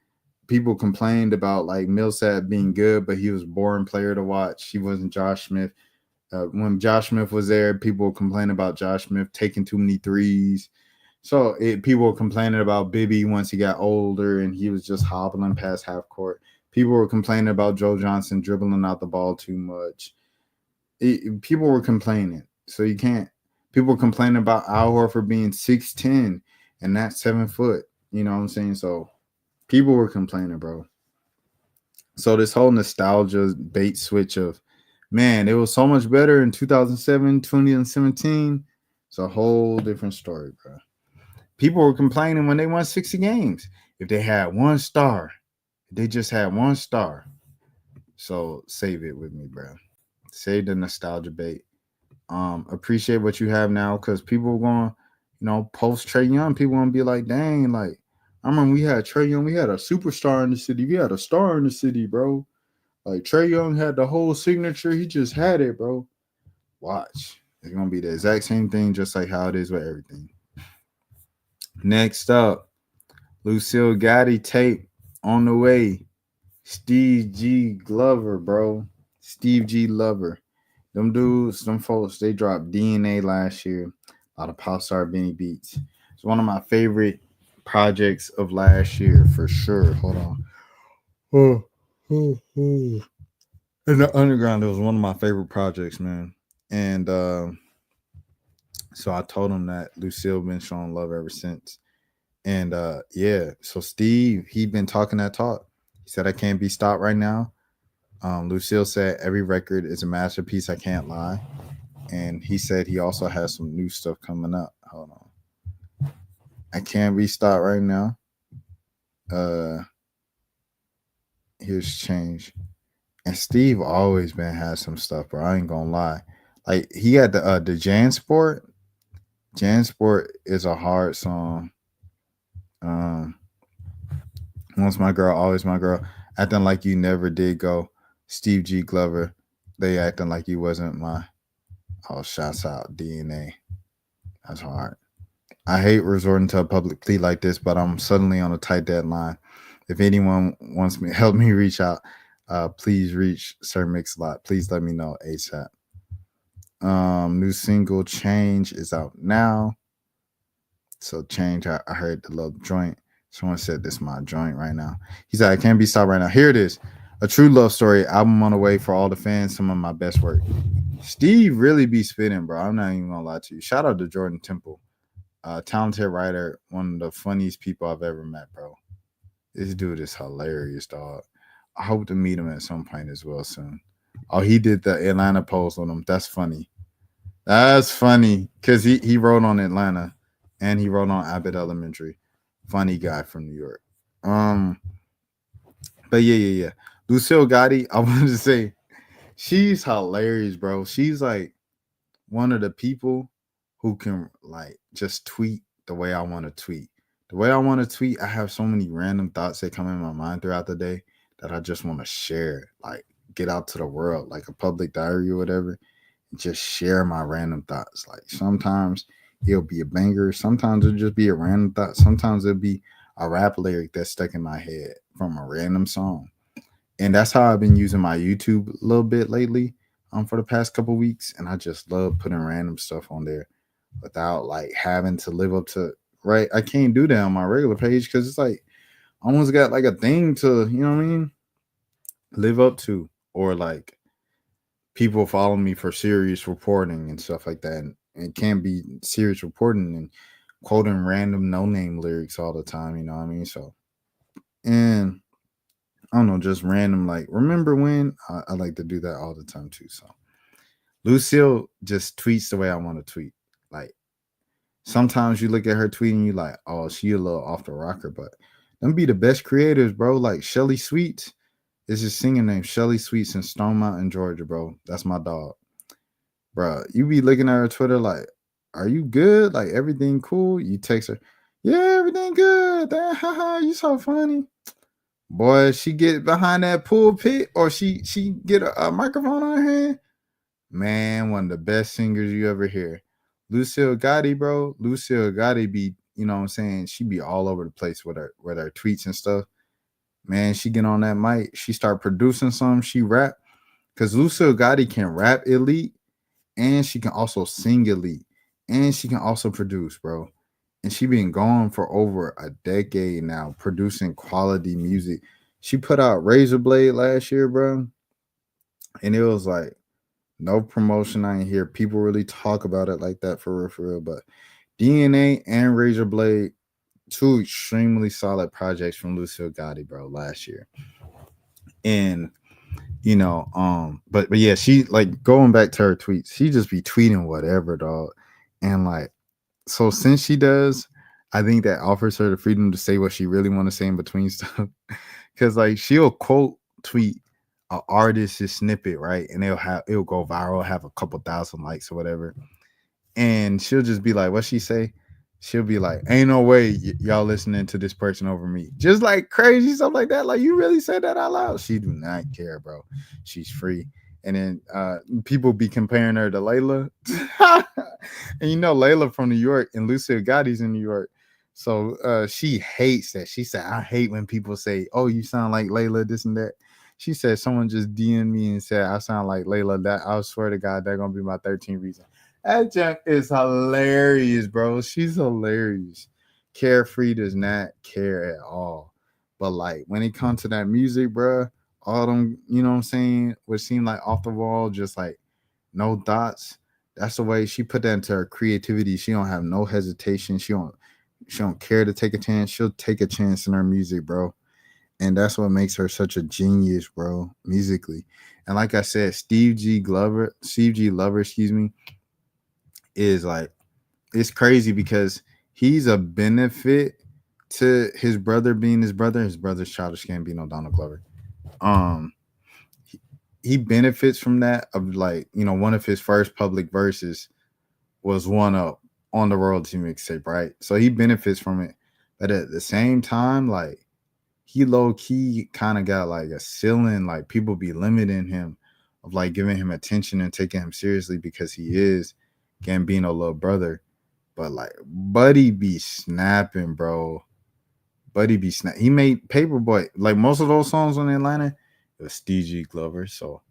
People complained about Millsap being good, but he was a boring player to watch. He wasn't Josh Smith. When Josh Smith was there, people would complain about Josh Smith taking too many threes. So people were complaining about Bibby once he got older and he was just hobbling past half court. People were complaining about Joe Johnson dribbling out the ball too much. People were complaining. So you can't. People were complaining about Al Horford being 6'10" and not 7 foot. You know what I'm saying? So people were complaining, bro. So this whole nostalgia bait switch of, man, it was so much better in 2007, 2017. It's a whole different story, bro. People were complaining when they won 60 games. If they had one star, they just had one star. So save it with me, bro. Save the nostalgia bait. Appreciate what you have now, because people are going, post Trae Young. People want to be like, dang, like, I remember we had Trae Young. We had a superstar in the city. We had a star in the city, bro. Like, Trae Young had the whole signature. He just had it, bro. Watch. It's going to be the exact same thing, just like how it is with everything. Next up, Lucille Gotti tape on the way. Steve G. Glover, bro. Steve G. Lover. Them dudes, them folks, they dropped DNA last year. A lot of pop star Benny beats. It's one of my favorite projects of last year for sure. Hold on. In the underground, it was one of my favorite projects, man. And so I told him that Lucille been showing love ever since. And yeah, so Steve, he been talking that talk. He said, I can't be stopped right now. Lucille said every record is a masterpiece. I can't lie. And he said he also has some new stuff coming up. Hold on. I can't be stopped right now. Here's change. And Steve always been has some stuff, bro. I ain't gonna lie. Like, he had the Jansport. Jansport is a hard song. Once my girl, always my girl. Acting like you never did go. Steve G. Glover. They acting like you wasn't my. Oh, shouts out DNA. That's hard. I hate resorting to a public plea like this, but I'm suddenly on a tight deadline. If anyone wants me, help me reach out. Please reach Sir Mix-a-Lot. Please let me know ASAP. New single Change is out now. So Change, I heard the little joint. Someone said this is my joint right now. He said, I can't be stopped right now. Here it is. A true love story album on the way for all the fans. Some of my best work. Steve really be spitting, bro. I'm not even gonna lie to you. Shout out to Jordan Temple. Talented writer, one of the funniest people I've ever met, bro. This dude is hilarious, dog. I hope to meet him at some point as well soon. Oh, he did the Atlanta post on him. That's funny. That's funny because he wrote on Atlanta and he wrote on Abbott Elementary. Funny guy from New York. But yeah. Lucille Gotti, I wanted to say, she's hilarious, bro. She's like one of the people who can like just tweet the way I want to tweet. The way I want to tweet, I have so many random thoughts that come in my mind throughout the day that I just want to share, like get out to the world, like a public diary or whatever, and just share my random thoughts. Like sometimes it'll be a banger, sometimes it'll just be a random thought, sometimes it'll be a rap lyric that's stuck in my head from a random song. And that's how I've been using my YouTube a little bit lately for the past couple weeks. And I just love putting random stuff on there without like having to live up to, right? I can't do that on my regular page because it's like I almost got like a thing to, you know what I mean, live up to, or like people follow me for serious reporting and stuff like that. And it can't be serious reporting and quoting random no-name lyrics all the time, you know what I mean? So, and I don't know, just random, like, remember when? I like to do that all the time too. So Lucille just tweets the way I want to tweet. Like sometimes you look at her tweet and you like, oh, she a little off the rocker, but them be the best creators, bro. Like Shirley Sweets is his singing name, Shirley Sweets in Stone Mountain, Georgia, bro. That's my dog. Bro, you be looking at her Twitter like, are you good? Like everything cool? You text her, yeah, everything good. Haha, you so funny. Boy, she get behind that pulpit or she get a microphone on her hand. Man, one of the best singers you ever hear. Lucille Gotti, bro. Lucille Gotti be, you know what I'm saying? She be all over the place with her tweets and stuff. Man, she get on that mic. She start producing something. She rap. Because Lucille Gotti can rap elite. And she can also sing elite. And she can also produce, bro. And she been going for over a decade now, producing quality music. She put out Razor Blade last year, bro. And it was like, no promotion. I ain't hear people really talk about it like that for real. But DNA and Razor Blade, two extremely solid projects from Lucille Gotti, bro, last year. And you know, but yeah, she like going back to her tweets, she just be tweeting whatever, dog. And like, so since she does, I think that offers her the freedom to say what she really want to say in between stuff. Cause like she'll quote tweet an artist's snippet, right? And it'll go viral, have a couple thousand likes or whatever. And she'll just be like, what she say? She'll be like, ain't no way y'all listening to this person over me. Just like crazy stuff like that. Like, you really said that out loud? She do not care, bro. She's free. And then people be comparing her to Layla. And you know Layla from New York and Lucille Gotti's in New York. So she hates that. She said, I hate when people say, oh, you sound like Layla, this and that. She said someone just DM'd me and said I sound like Layla. That I swear to God, that's gonna be my 13th reason. That junk is hilarious, bro. She's hilarious. Carefree does not care at all. But like when it comes to that music, bro, all them, you know what I'm saying, what seem like off the wall, just like no thoughts. That's the way she put that into her creativity. She don't have no hesitation. She don't care to take a chance. She'll take a chance in her music, bro. And that's what makes her such a genius, bro, musically. And like I said, Steve G. Lover, is like, it's crazy because he's a benefit to his brother being his brother. His brother's Childish Gambino, Donald Glover. He benefits from that. Of like, you know, one of his first public verses was one up on the royalty mixtape, right? So he benefits from it. But at the same time, like, he low-key kind of got like a ceiling, like people be limiting him of like giving him attention and taking him seriously because he is Gambino little brother. But like Buddy be snapping, bro. Buddy be snap. He made Paperboy. Like most of those songs on Atlanta, it was Steve G. Glover. So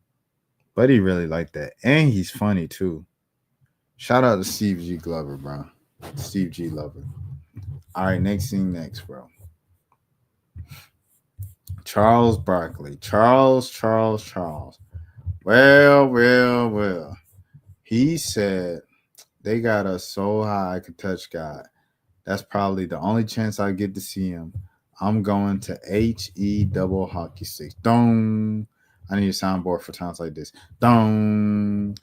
Buddy really liked that. And he's funny too. Shout out to Steve G. Glover, bro. Steve G. Glover. All right, next, bro. Charles Barkley. Charles. Well. He said they got us so high I could touch God. That's probably the only chance I get to see him. I'm going to HE double hockey sticks. Dong. I need a soundboard for times like this. Dong.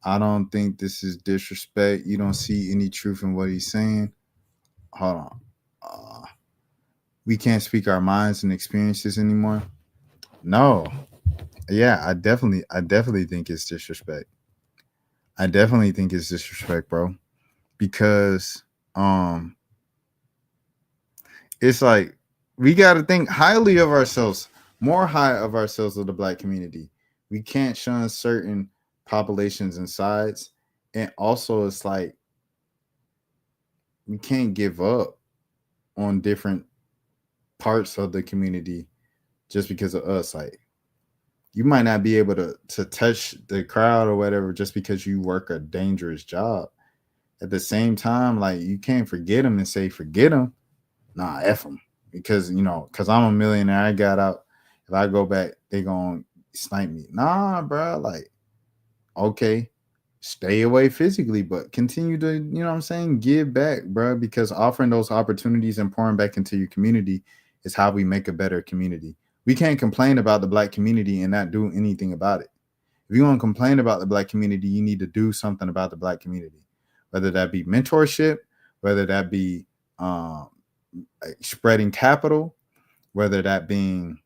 I don't think this is disrespect. You don't see any truth in what he's saying. Hold on. We can't speak our minds and experiences anymore. No. Yeah, I definitely think it's disrespect. I definitely think it's disrespect, bro. Because it's like we got to think highly of ourselves, more high of ourselves of the Black community. We can't shun certain populations and sides. And also it's like we can't give up on different parts of the community just because of us. Like, you might not be able to touch the crowd or whatever just because you work a dangerous job. At the same time, like, you can't forget them and say forget them. Nah, F them. Because, you know, because I'm a millionaire, I got out. If I go back, they gonna snipe me. Nah, bro. Like, okay, stay away physically, but continue to, you know what I'm saying, give back, bro. Because offering those opportunities and pouring back into your community is how we make a better community. We can't complain about the Black community and not do anything about it. If you want to complain about the Black community, you need to do something about the Black community, whether that be mentorship, whether that be spreading capital, whether that being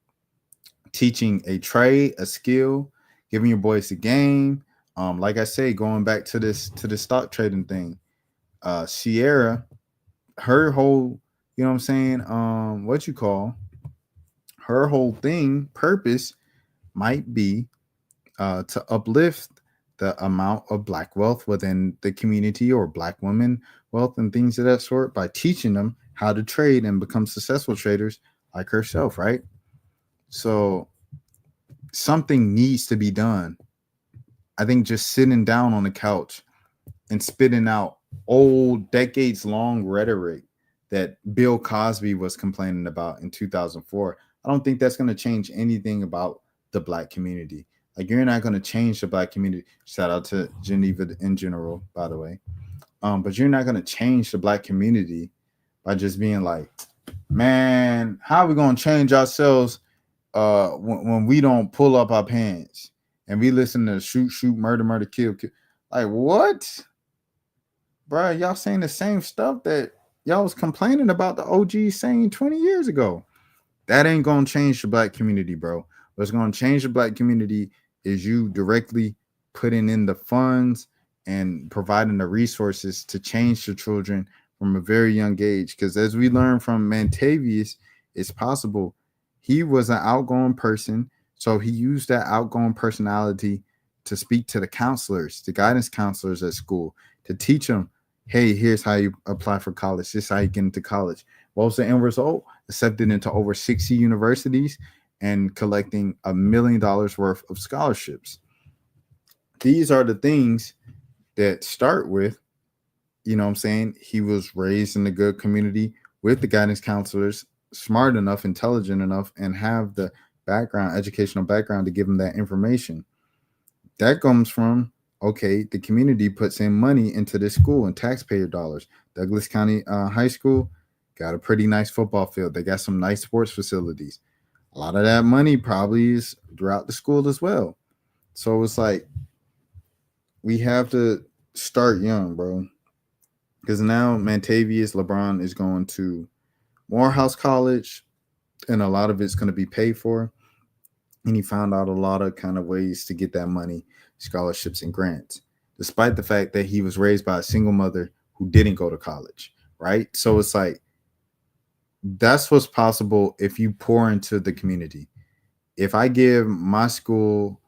teaching a trade, a skill, giving your boys the game. Like I say, going back to this stock trading thing, Sierra, her whole, you know what I'm saying, her whole purpose might be to uplift the amount of Black wealth within the community, or Black women wealth and things of that sort, by teaching them how to trade and become successful traders like herself, right? So something needs to be done. I think just sitting down on the couch and spitting out old, decades-long rhetoric that Bill Cosby was complaining about in 2004, I don't think that's going to change anything about the Black community. Like, you're not going to change the Black community. Shout out to Geneva in general, by the way. But you're not going to change the Black community by just being like, man, how are we going to change ourselves when we don't pull up our pants and we listen to shoot, murder, kill? Like, what? Bruh, y'all saying the same stuff that y'all was complaining about the OGs saying 20 years ago. That ain't gonna change the black community, bro. What's gonna change the black community is you directly putting in the funds and providing the resources to change the children from a very young age. Because as we learned from Mantavius, it's possible. He was an outgoing person, so he used that outgoing personality to speak to the counselors, the guidance counselors at school, to teach them, hey, here's how you apply for college. This is how you get into college. What was the end result? Accepted into over 60 universities and collecting $1 million worth of scholarships. These are the things that start with, you know what I'm saying? He was raised in a good community with the guidance counselors, smart enough, intelligent enough, and have the background, educational background to give him that information. That comes from, okay, the community puts in money into this school and taxpayer dollars. Douglas County High School got a pretty nice football field. They got some nice sports facilities. A lot of that money probably is throughout the school as well. So it's like, we have to start young, bro. Because now Mantavius LeBron is going to Morehouse College, and a lot of it's going to be paid for. And he found out a lot of kind of ways to get that money, scholarships and grants, despite the fact that he was raised by a single mother who didn't go to college, right? So it's like, that's what's possible if you pour into the community. If I give my school,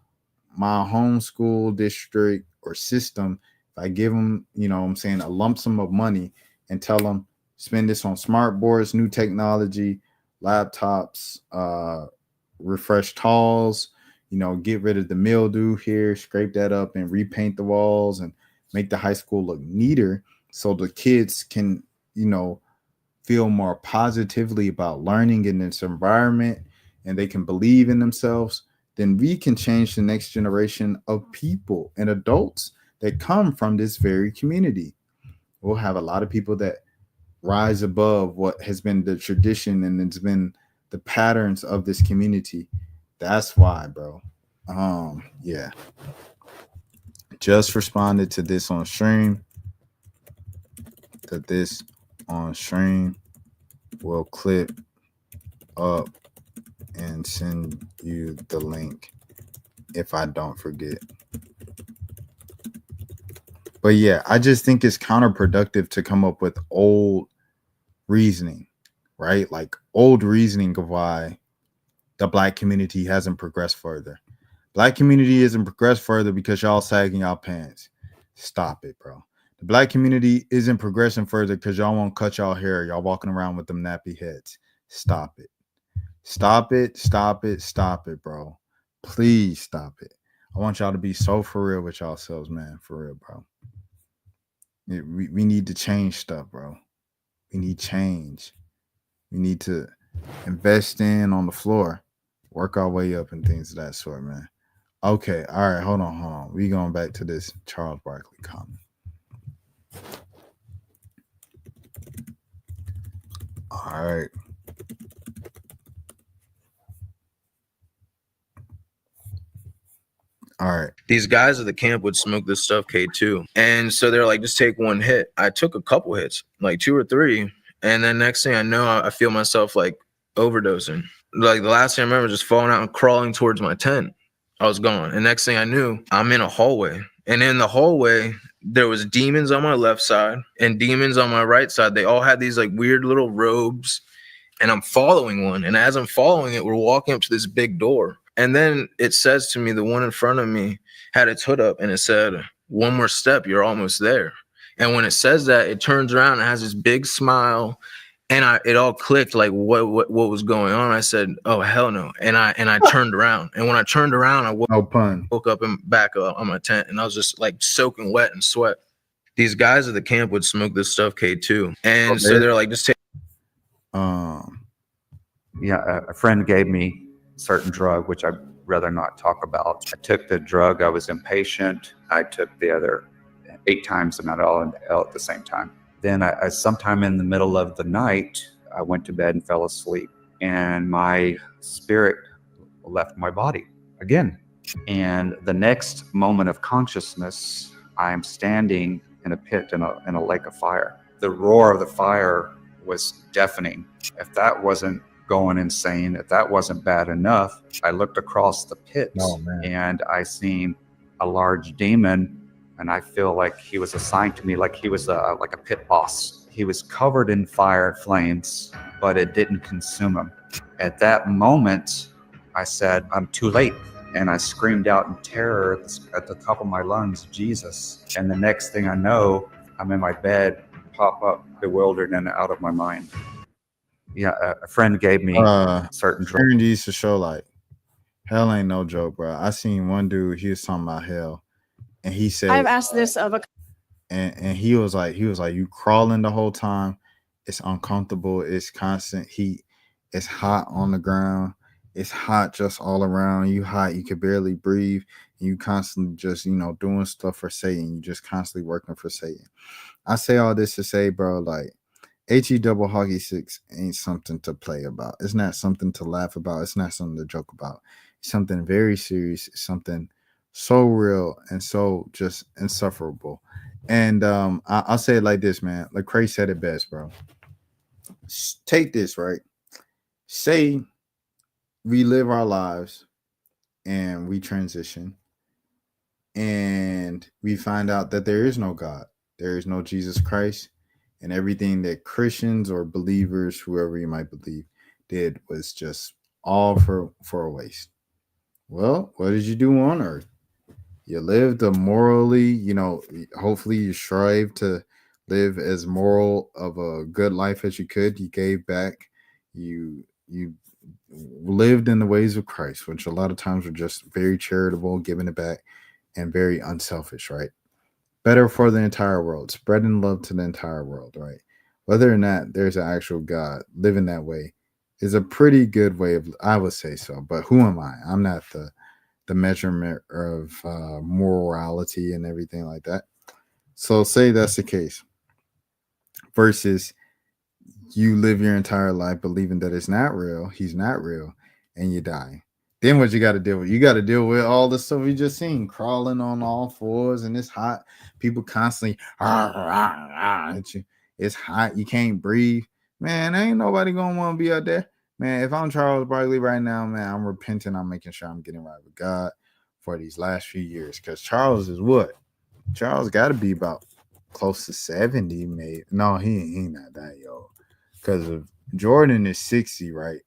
my home school district or system, if I give them, you know what I'm saying, a lump sum of money and tell them, spend this on smart boards, new technology, laptops, refresh talls, you know, get rid of the mildew here, scrape that up and repaint the walls and make the high school look neater so the kids can, you know, feel more positively about learning in this environment and they can believe in themselves, then we can change the next generation of people and adults that come from this very community. We'll have a lot of people that rise above what has been the tradition and it's been the patterns of this community. That's why, bro. Yeah. Just responded to this on stream. Will clip up and send you the link if I don't forget. But yeah, I just think it's counterproductive to come up with old reasoning, right? Like old reasoning of why the black community hasn't progressed further. Black community isn't progressed further because y'all sagging y'all pants. Stop it, bro. The black community isn't progressing further because y'all won't cut y'all hair. Y'all walking around with them nappy heads. Stop it. Stop it. Stop it. Stop it, bro. Please stop it. I want y'all to be so for real with yourselves, man. For real, bro. We need to change stuff, bro. We need change. We need to invest in on the floor, work our way up and things of that sort, man. Okay. All right. Hold on. We going back to this Charles Barkley comment. All right. All right. These guys at the camp would smoke this stuff K2. And so they're like, just take one hit. I took a couple hits, like 2 or 3. And then next thing I know, I feel myself like overdosing. Like the last thing I remember, just falling out and crawling towards my tent. I was gone. And next thing I knew, I'm in a hallway. And in the hallway, there was demons on my left side and demons on my right side. They all had these like weird little robes. And I'm following one. And as I'm following it, we're walking up to this big door. And then it says to me, the one in front of me had its hood up and it said, one more step, you're almost there. And when it says that, it turns around and has this big smile. And it all clicked, like what was going on. I said, oh, hell no. And I turned around. And when I turned around, I woke up and back up on my tent. And I was just like soaking wet in sweat. These guys at the camp would smoke this stuff K2. And so they're like, just take. Yeah, a friend gave me a certain drug, which I'd rather not talk about. I took the drug. I was impatient. I took the other 8 times amount of L at the same time. Then I sometime in the middle of the night, I went to bed and fell asleep. And my spirit left my body again. And the next moment of consciousness, I'm standing in a pit in a lake of fire. The roar of the fire was deafening. If that wasn't going insane, if that wasn't bad enough, I looked across the pit and I seen a large demon, and I feel like he was assigned to me like he was like a pit boss. He was covered in fire flames, but it didn't consume him. At that moment, I said, I'm too late. And I screamed out in terror at the top of my lungs, Jesus. And the next thing I know, I'm in my bed, pop up, bewildered and out of my mind. Yeah, a friend gave me certain drugs. Used to show like, hell ain't no joke, bro. I seen one dude, he was talking about hell. And he said, I've asked this of a... And he was like, you crawling the whole time. It's uncomfortable. It's constant heat. It's hot on the ground. It's hot just all around. You hot. You can barely breathe. And you constantly just, doing stuff for Satan. You just constantly working for Satan. I say all this to say, bro, like, HE double hockey sticks ain't something to play about. It's not something to laugh about. It's not something to joke about. It's something very serious. It's something so real and so just insufferable. And I'll say it like this, man. Like Craig said it best, bro. Take this, right? Say we live our lives and we transition and we find out that there is no God. There is no Jesus Christ. And everything that Christians or believers, whoever you might believe, did was just all for a waste. Well, what did you do on earth? You lived a morally, hopefully you strive to live as moral of a good life as you could. You gave back. You lived in the ways of Christ, which a lot of times were just very charitable, giving it back, and very unselfish, right? Better for the entire world, spreading love to the entire world, right? Whether or not there's an actual God, living that way is a pretty good way of, I would say so. But who am I? I'm not the measurement of morality and everything like that. So say that's the case. Versus you live your entire life believing that it's not real, he's not real, and you die. Then what you got to deal with? You got to deal with all the stuff we just seen, crawling on all fours, and it's hot. People constantly, it's hot. You can't breathe. Man, ain't nobody going to want to be out there. Man, if I'm Charles Barkley right now, man, I'm repenting. I'm making sure I'm getting right with God for these last few years. Because Charles is what? Charles got to be about close to 70, maybe. No, he not that young. Because if Jordan is 60, right?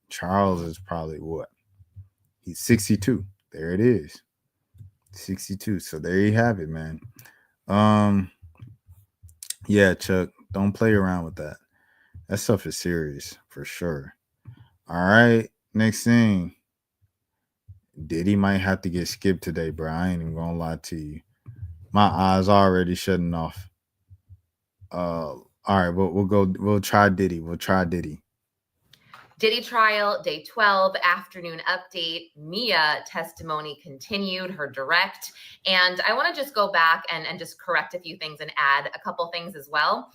Charles is probably what? He's 62. There it is. 62. So there you have it, man. Yeah, Chuck, don't play around with that. That stuff is serious for sure. All right. Next thing. Diddy might have to get skipped today, bro. I ain't even gonna lie to you. My eyes already shutting off. All right, we'll try Diddy. Diddy trial, day 12, afternoon update. Mia testimony continued, her direct. And I want to just go back and just correct a few things and add a couple things as well.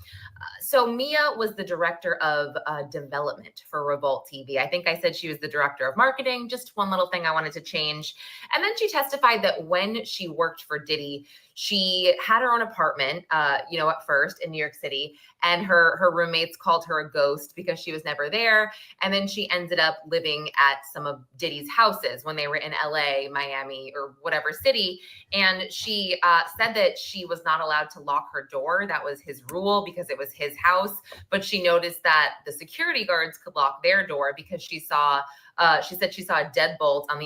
So Mia was the director of development for Revolt TV. I think I said she was the director of marketing. Just one little thing I wanted to change. And then she testified that when she worked for Diddy, she had her own apartment, at first in New York City, and her roommates called her a ghost because she was never there. And then she ended up living at some of Diddy's houses when they were in LA, Miami, or whatever city. And she said that she was not allowed to lock her door. That was his rule because it was his house. But she noticed that the security guards could lock their door because she said she saw a deadbolt on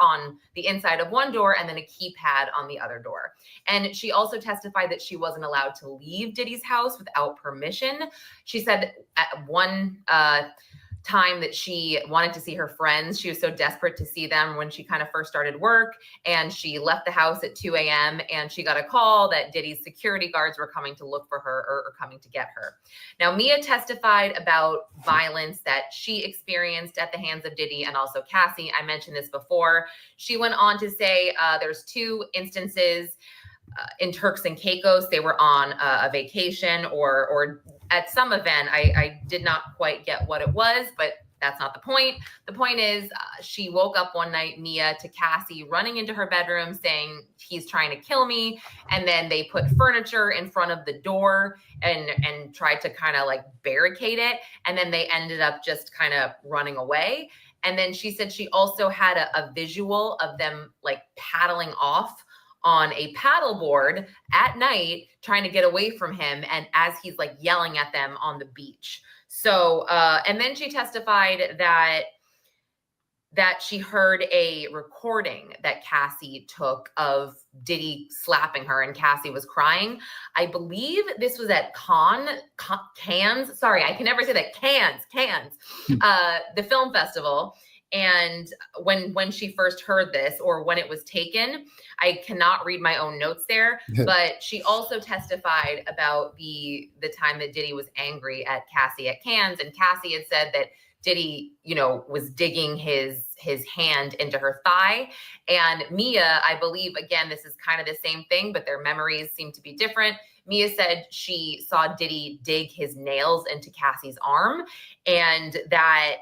on the inside of one door and then a keypad on the other door. And she also testified that she wasn't allowed to leave Diddy's house without permission. She said at one time that she wanted to see her friends. She was so desperate to see them when she kind of first started work, and she left the house at 2 a.m. and she got a call that Diddy's security guards were coming to look for her or coming to get her. Now, Mia testified about violence that she experienced at the hands of Diddy and also Cassie. I mentioned this before. She went on to say there's two instances in Turks and Caicos. They were on a vacation or at some event. I did not quite get what it was, but that's not the point. The point is she woke up one night, Mia, to Cassie running into her bedroom saying he's trying to kill me. And then they put furniture in front of the door and tried to kind of like barricade it. And then they ended up just kind of running away. And then she said she also had a visual of them like paddling off on a paddleboard at night, trying to get away from him. And as he's like yelling at them on the beach. So, and then she testified that she heard a recording that Cassie took of Diddy slapping her and Cassie was crying. I believe this was at Cannes. Sorry, I can never say that. Cannes, the film festival. And when she first heard this, or when it was taken, I cannot read my own notes there, but she also testified about the time that Diddy was angry at Cassie at Cannes, and Cassie had said that Diddy, was digging his hand into her thigh. And Mia, I believe, again, this is kind of the same thing, but their memories seem to be different. Mia said she saw Diddy dig his nails into Cassie's arm, and that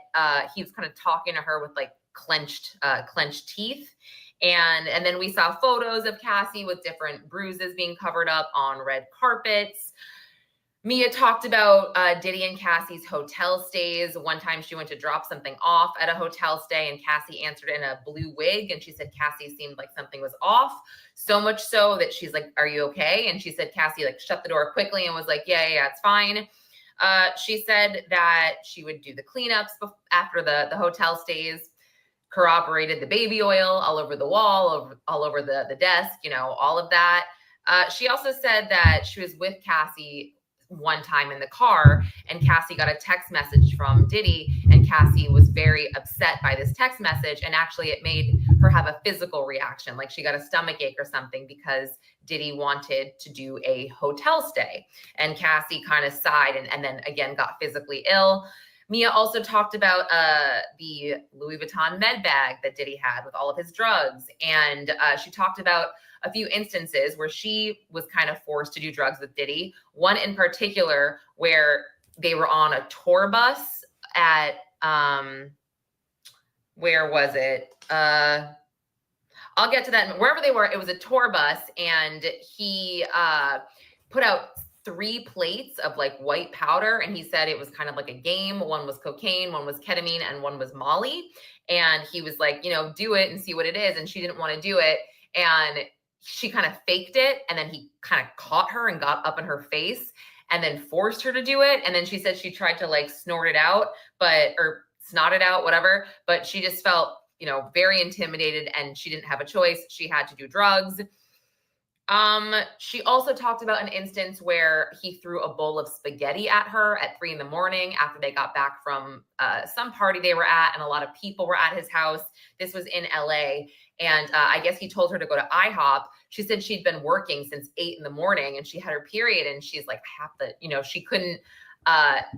he was kind of talking to her with like clenched teeth. And then we saw photos of Cassie with different bruises being covered up on red carpets. Mia talked about Diddy and Cassie's hotel stays. One time she went to drop something off at a hotel stay and Cassie answered in a blue wig. And she said Cassie seemed like something was off. So much so that she's like, "Are you okay?" And she said Cassie like shut the door quickly and was like, yeah, it's fine. She said that she would do the cleanups after the hotel stays, corroborated the baby oil all over the wall, all over the desk, all of that. She also said that she was with Cassie one time in the car and Cassie got a text message from Diddy and Cassie was very upset by this text message, and actually it made her have a physical reaction, like she got a stomach ache or something because Diddy wanted to do a hotel stay, and Cassie kind of sighed and then again got physically ill. Mia also talked about the Louis Vuitton med bag that Diddy had with all of his drugs, and she talked about a few instances where she was kind of forced to do drugs with Diddy. One in particular where they were on a tour bus at, where was it? I'll get to that. Wherever they were, it was a tour bus, and he put out 3 plates of like white powder, and he said it was kind of like a game. One was cocaine, one was ketamine, and one was Molly. And he was like, do it and see what it is. And she didn't want to do it. And she kind of faked it, and then he kind of caught her and got up in her face and then forced her to do it. And then she said she tried to like snort it out, or snot it out, whatever. But she just felt, very intimidated, and she didn't have a choice. She had to do drugs. She also talked about an instance where he threw a bowl of spaghetti at her at 3 a.m. after they got back from some party they were at, and a lot of people were at his house. This was in LA. And I guess he told her to go to IHOP. She said she'd been working since 8 a.m. and she had her period. And she's like, I have to, she couldn't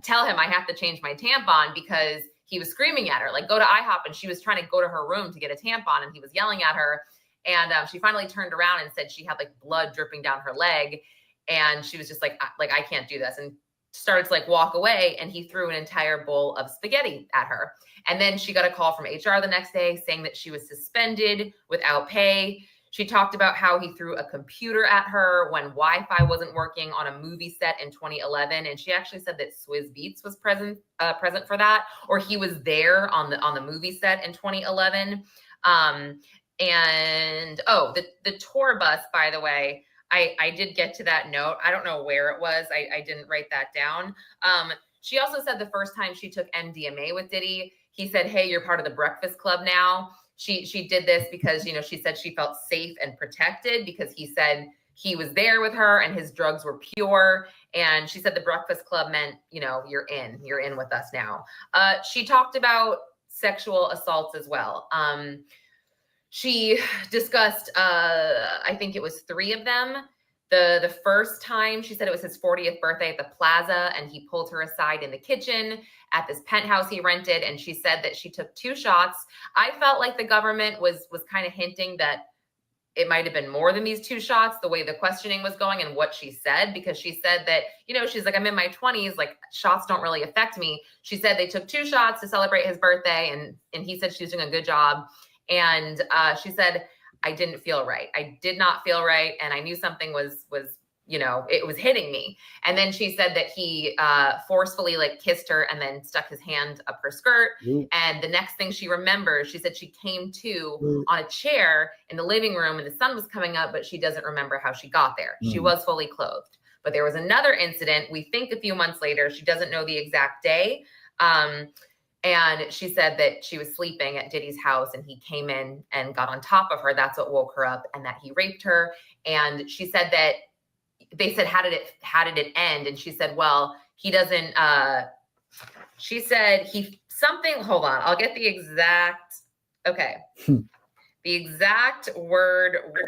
tell him I have to change my tampon because he was screaming at her, like, go to IHOP. And she was trying to go to her room to get a tampon, and he was yelling at her. And she finally turned around and said she had like blood dripping down her leg. And she was just like, I can't do this. And started to like walk away, and he threw an entire bowl of spaghetti at her. And then she got a call from HR the next day saying that she was suspended without pay. She talked about how he threw a computer at her when Wi-Fi wasn't working on a movie set in 2011. And she actually said that Swizz Beatz was present for that, or he was there on the movie set in 2011. And the tour bus, by the way, I did get to that note. I don't know where it was. I didn't write that down. She also said the first time she took MDMA with Diddy, he said, "Hey, you're part of the Breakfast Club now." She did this because, she said she felt safe and protected because he said he was there with her and his drugs were pure. And she said the Breakfast Club meant, you're in with us now. She talked about sexual assaults as well. She discussed, I think it was 3 of them. The first time, she said it was his 40th birthday at the Plaza, and he pulled her aside in the kitchen at this penthouse he rented, and she said that she took 2 shots. I felt like the government was kind of hinting that it might have been more than these 2 shots, the way the questioning was going and what she said, because she said that, you know, she's like, I'm in my 20s, like shots don't really affect me. She said they took 2 shots to celebrate his birthday, and he said she was doing a good job. And she said, I didn't feel right. I did not feel right. And I knew something was, you know, it was hitting me. And then she said that he forcefully like kissed her and then stuck his hand up her skirt. And the next thing she remembers, she said she came to on a chair in the living room and the sun was coming up, but she doesn't remember how she got there. She was fully clothed. But there was another incident, we think a few months later, she doesn't know the exact day. And she said that she was sleeping at Diddy's house and he came in and got on top of her. That's what woke her up, and that he raped her. And she said that they said, how did it end? And she said, well, he doesn't, she said hold on, I'll get the exact, okay. The exact words,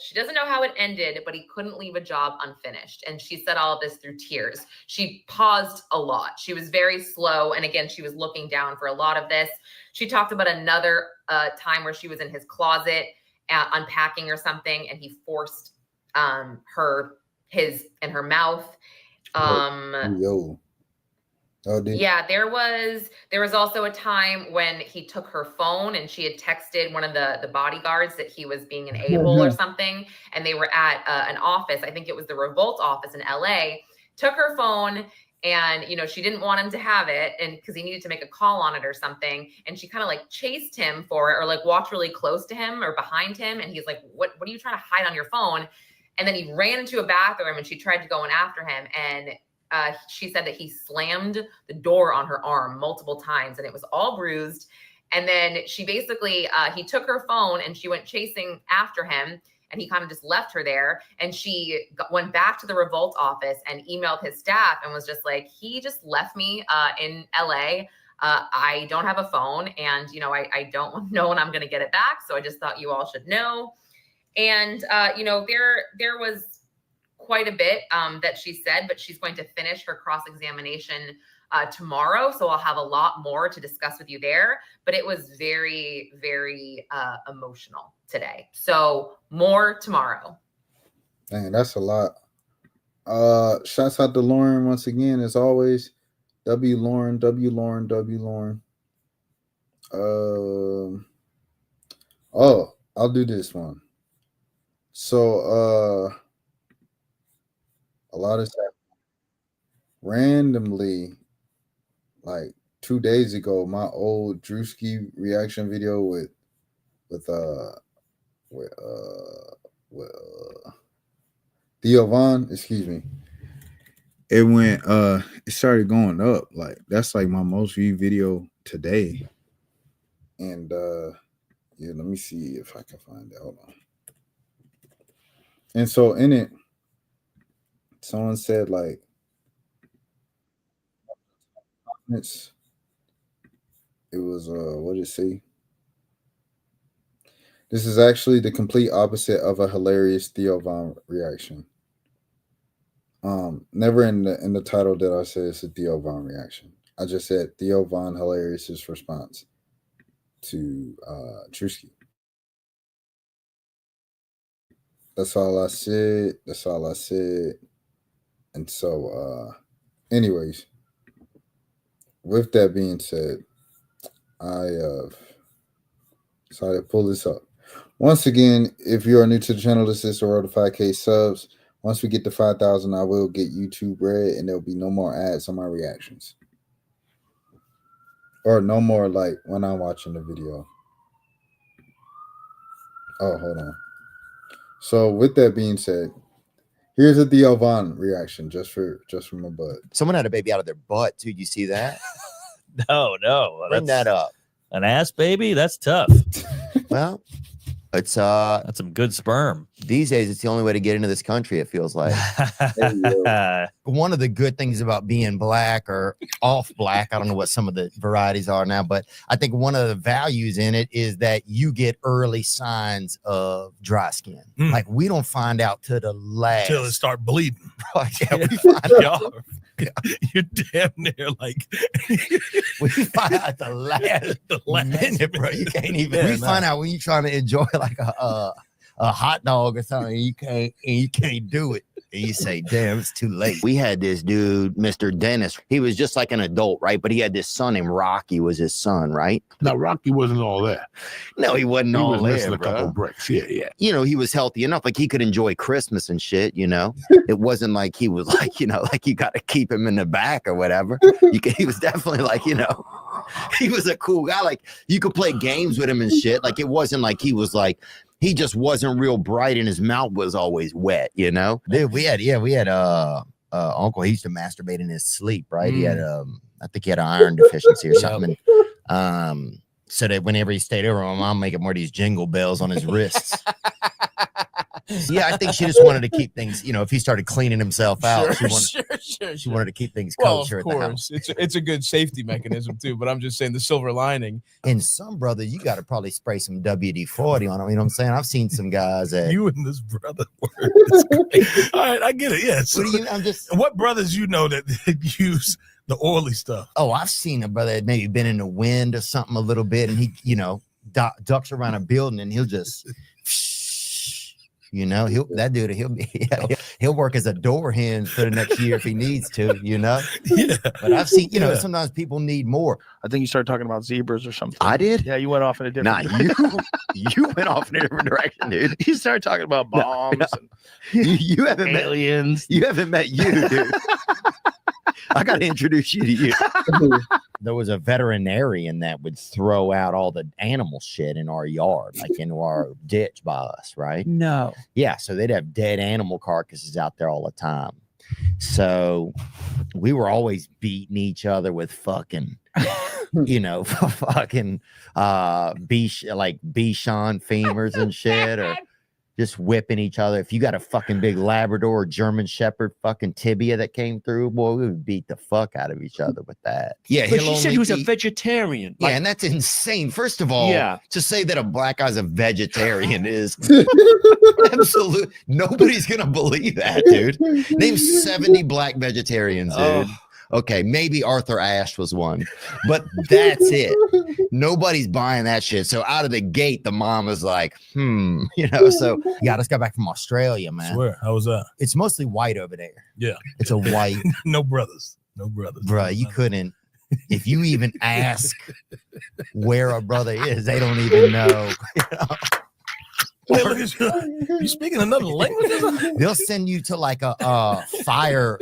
she doesn't know how it ended, but he couldn't leave a job unfinished. And she said all of this through tears. She paused a lot. She was very slow. And again, she was looking down for a lot of this. She talked about another time where she was in his closet unpacking or something, and he forced his in her mouth. Yeah, there was also a time when he took her phone and she had texted one of the bodyguards that he was being an a-hole or something, and they were at an office. I think it was the Revolt office in LA. Took her phone, and you know, she didn't want him to have it, and because he needed to make a call on it or something, and she kind of like chased him for it, or like walked really close to him or behind him, and he's like, what are you trying to hide on your phone? And then he ran into a bathroom and she tried to go in after him. And she said that he slammed the door on her arm multiple times and it was all bruised. And then she basically, he took her phone and she went chasing after him, and he kind of just left her there. And she went back to the Revolt office and emailed his staff and was just like, he just left me in LA. I don't have a phone, and, you know, I don't know when I'm going to get it back. So I just thought you all should know. And, you know, there was quite a bit that she said, but she's going to finish her cross-examination tomorrow. So I'll have a lot more to discuss with you there. But it was very, very emotional today. So more tomorrow. Dang, that's a lot. Shouts out to Lauren once again, as always. W Lauren. Oh, I'll do this one. So a lot of stuff randomly, like 2 days ago, my old Drewski reaction video with Theo Von, excuse me. It went it started going up. Like that's like my most viewed video today. And yeah, let me see if I can find it. Hold on. And so in it, someone said like it was what did it say? This is actually the complete opposite of a hilarious Theo Von reaction. Never in the title did I say it's a Theo Von reaction. I just said Theo Von hilarious's response to Drewski. That's all I said. And so anyways, with that being said, I decided to pull this up. Once again, if you are new to the channel, this is the road to 5K subs. Once we get to 5,000, I will get YouTube red, and there'll be no more ads on my reactions. Or no more like when I'm watching the video. Oh, hold on. So with that being said, here's a Theo Von reaction just from my butt. Someone had a baby out of their butt too. You see that? No. Bring that up. An ass baby? That's tough. Well, it's that's some good sperm. These days, it's the only way to get into this country, it feels like. One of the good things about being black or off black, I don't know what some of the varieties are now, but I think one of the values in it is that you get early signs of dry skin. Like we don't find out till the last. Till it start bleeding. Right, yeah, we find out. You're damn near like we find out the last minute, bro. You can't even. We find out when you're trying to enjoy like a hot dog or something, and you can't do it. And you say, damn, it's too late. We had this dude, Mr. Dennis. He was just like an adult, right? But he had this son named Rocky was his son, right? Now, Rocky wasn't all that. No, he wasn't all was there, missing a couple bro. bricks. Yeah. You know, he was healthy enough. Like he could enjoy Christmas and shit, you know? It wasn't like he was like, you know, like you got to keep him in the back or whatever. He was definitely like, you know, he was a cool guy. Like you could play games with him and shit. Like it wasn't like he was like, he just wasn't real bright and his mouth was always wet, you know? Dude, we had uncle, he used to masturbate in his sleep, right? He had I think he had an iron deficiency or something. And, so that whenever he stayed over, my mom making more of these jingle bells on his wrists. Yeah, I think she just wanted to keep things, you know, if he started cleaning himself out, she wanted to keep things kosher at the house. It's a good safety mechanism too, but I'm just saying the silver lining. And some brother, you got to probably spray some WD-40 on them. You know what I'm saying? I've seen some guys that you and this brother. All right, I get it. Yeah. So what brothers you know that use the oily stuff? Oh, I've seen a brother that maybe been in the wind or something a little bit, and he, you know, ducks around a building, and he'll just. You know, he'll work as a door hinge for the next year if he needs to, you know. Yeah. But I've seen, you know, sometimes people need more. I think you started talking about zebras or something. I did? Yeah, you went off in a different direction. You went off in a different direction, dude. You started talking about bombs. And you haven't aliens. You haven't met you, dude. I got to introduce you to you. There was a veterinarian that would throw out all the animal shit in our yard, like into our ditch by us, right? No. Yeah, so they'd have dead animal carcasses out there all the time. So we were always beating each other with fucking, you know, fucking Bichon femurs and shit, or just whipping each other. If you got a fucking big Labrador or German Shepherd fucking tibia that came through, boy, we would beat the fuck out of each other with that. Yeah, but she said he was a vegetarian. Yeah, and that's insane. First of all, to say that a black guy's a vegetarian is absolute. Nobody's gonna believe that, dude. Name 70 black vegetarians, dude. Okay, maybe Arthur Ashe was one, but that's it. Nobody's buying that shit. So out of the gate, the mom was like, you know, so yeah, I just got back from Australia, man. Swear, how was that? It's mostly white over there. Yeah. It's a white. No brothers. Bro, you couldn't. If you even ask where a brother is, they don't even know. You speaking another language? They'll send you to like a fire,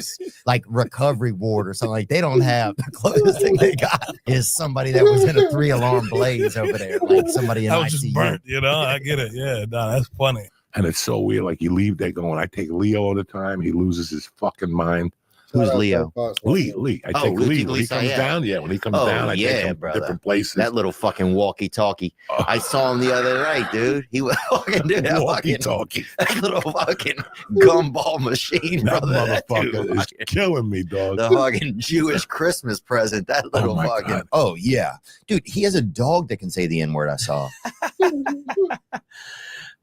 like recovery ward or something. Like they don't have the closest thing they got is somebody that was in a 3-alarm blaze over there, like somebody in I was ICU. just burnt, you know. I get it. Yeah, no, that's funny. And it's so weird. Like you leave there going, I take Leo all the time. He loses his fucking mind. Who's Leo? Lee. I take Lee when he comes down. Yeah, when he comes down, I take him different places. That little fucking walkie-talkie. I saw him the other night, dude. He was fucking dude. That Walkie-talkie. That little fucking gumball machine, That brother. That motherfucker is killing me, dog. The fucking Jewish Christmas present. That little fucking. God. Oh yeah, dude. He has a dog that can say the N-word. I saw.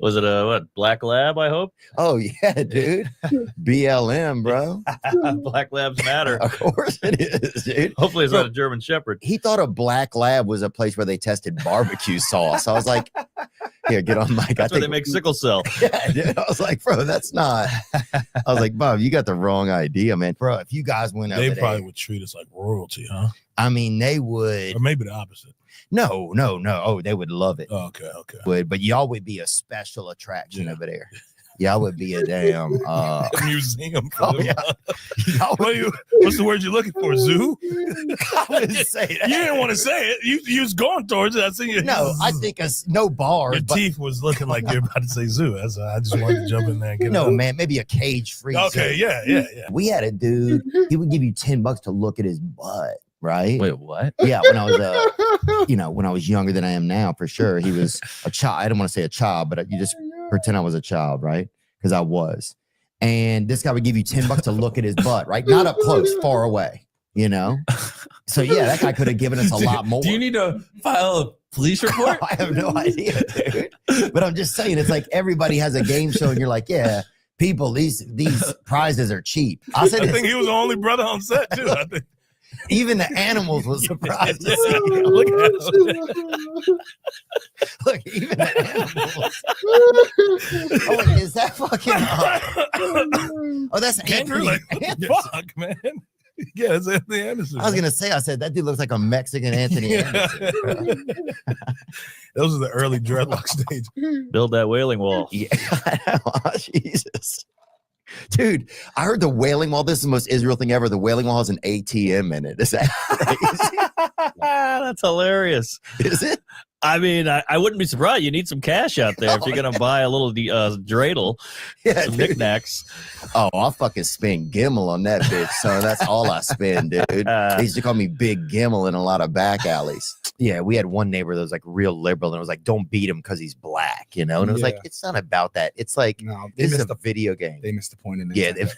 Was it a black lab? I hope. Oh yeah, dude. BLM, bro. Black labs matter. Of course it is, dude. Hopefully it's not a German Shepherd. He thought a black lab was a place where they tested barbecue sauce. I was like, here, get on mic. That's where they make sickle cell. Yeah, dude. I was like, bro, that's not. I was like, Bob, you got the wrong idea, man. Bro, if you guys went over they there, probably would treat us like royalty, huh? I mean, they would. Or maybe the opposite. No. Oh, they would love it. Oh, okay. But y'all would be a special attraction over there. Y'all would be a damn museum. Oh, yeah. What's the word you're looking for? Zoo? I wouldn't say that. You didn't want to say it. You was going towards it. I see you. No, I think no bars. Your teeth was looking like you're about to say zoo. I just wanted to jump in there and get no, it. man, maybe a cage-free. Okay, zoo. yeah. We had a dude. He would give you $10 to look at his butt. Right? Wait, what? Yeah, when I was when I was younger than I am now, for sure. He was a child. I don't want to say a child, but you just pretend I was a child, right? Because I was. And this guy would give you $10 to look at his butt, right? Not up close, far away, you know? So yeah, that guy could have given us a lot more. Do you need to file a police report? I have no idea, dude. But I'm just saying, it's like everybody has a game show, and you're like, yeah, people, these prizes are cheap. I said, I think he was the only brother on set too. I think. Even the animals was surprised to see him. Look at him. Look, even the animals. Oh, wait, is that fucking? Oh, that's Kangaroo. Anthony. Anderson. Fuck, man. Yeah, it's Anthony Anderson. I was gonna say, I said that dude looks like a Mexican Anthony Anderson. Those are the early dreadlock stage. Build that wailing wall. Yeah, Jesus. Dude, I heard the Wailing Wall. This is the most Israel thing ever. The Wailing Wall has an ATM in it. Is that crazy? That's hilarious. Is it? I mean, I wouldn't be surprised. You need some cash out there if you're going to buy a little dreidel, some knickknacks. Oh, I'll fucking spend Gimel on that bitch, son. That's all I spend, dude. They used to call me Big Gimel in a lot of back alleys. Yeah, we had one neighbor that was like real liberal, and it was like, don't beat him because he's black, you know? And it was like, it's not about that. It's like, this is a video game. They missed the point in Yeah, it.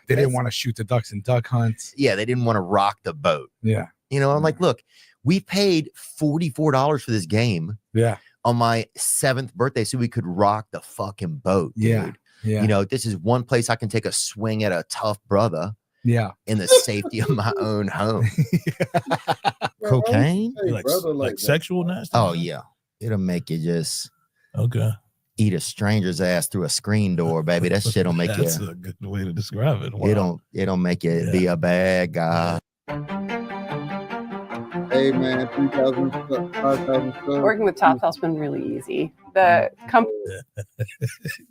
They didn't want to shoot the ducks and duck hunts. Yeah, they didn't want to rock the boat. Yeah. You know, I'm like, look, we paid $44 for this game. Yeah. On my 7th birthday, so we could rock the fucking boat, dude. Yeah. Yeah. You know, this is one place I can take a swing at a tough brother. Yeah. In the safety of my own home. Cocaine? Like sexual nasty? Oh, yeah. It'll make you just eat a stranger's ass through a screen door, baby. That shit'll make you. That's a good way to describe it. Wow. It'll make you be a bad guy. Hey man, 3,000, 5,000 subs. Working with Top Help's been really easy. The company.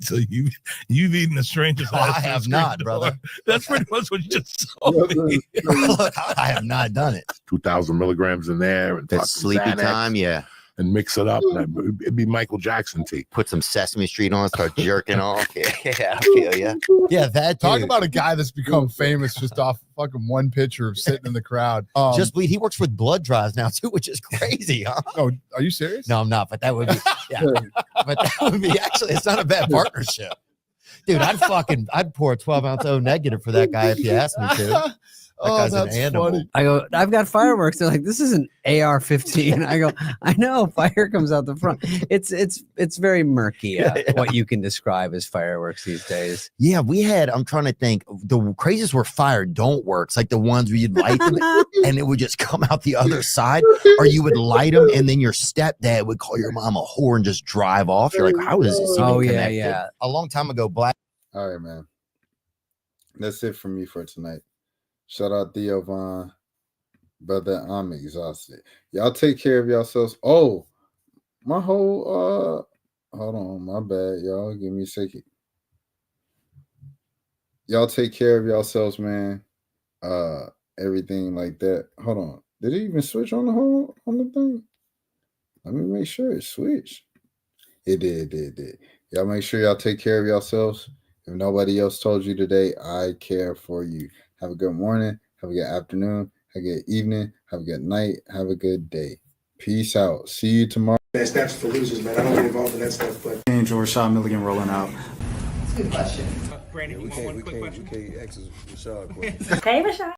So you've eaten a stranger's Oh, I ass. have not, brother. That's pretty much what you just told me. Look, I have not done it. 2,000 milligrams in there. And That fucking sleepy Xanax, time, yeah. And mix it up. And it'd be Michael Jackson tea. Put some Sesame Street on, start jerking off. Yeah, I feel you. Yeah, that Talk dude. about a guy that's become famous just off fucking one picture of sitting in the crowd. Just bleed. He works with blood drives now too, which is crazy, huh? Oh, are you serious? No, I'm not. But that would be, yeah. But that would be actually. It's not a bad partnership, dude. I'd pour a 12-ounce O negative for that guy if you asked me to. That guy's an animal. funny. I go, I've got fireworks. They're like, this is an AR-15. I go, I know, fire comes out the front. It's very murky what you can describe as fireworks these days. Yeah, we had. I'm trying to think. The craziest were fire don't work. It's like the ones where you'd light them and it would just come out the other side, or you would light them and then your stepdad would call your mom a whore and just drive off. You're like, how is this even connected? Yeah. A long time ago, Black. All right, man. That's it for me for tonight. Shout out Theo Vaughn. Brother, I'm exhausted. Y'all take care of yourselves. Oh, my whole hold on, my bad, y'all. Give me a second. Y'all take care of yourselves, man. Everything like that. Hold on. Did it even switch on the thing? Let me make sure it switched. It did. Y'all make sure y'all take care of yourselves. If nobody else told you today, I care for you. Have a good morning. Have a good afternoon. Have a good evening. Have a good night. Have a good day. Peace out. See you tomorrow. That's for losers, man. I don't get involved in that stuff, but Angel Rashad Milligan rolling out. Good question. Brandon, we can't ask Rashad a question. Hey, Rashad.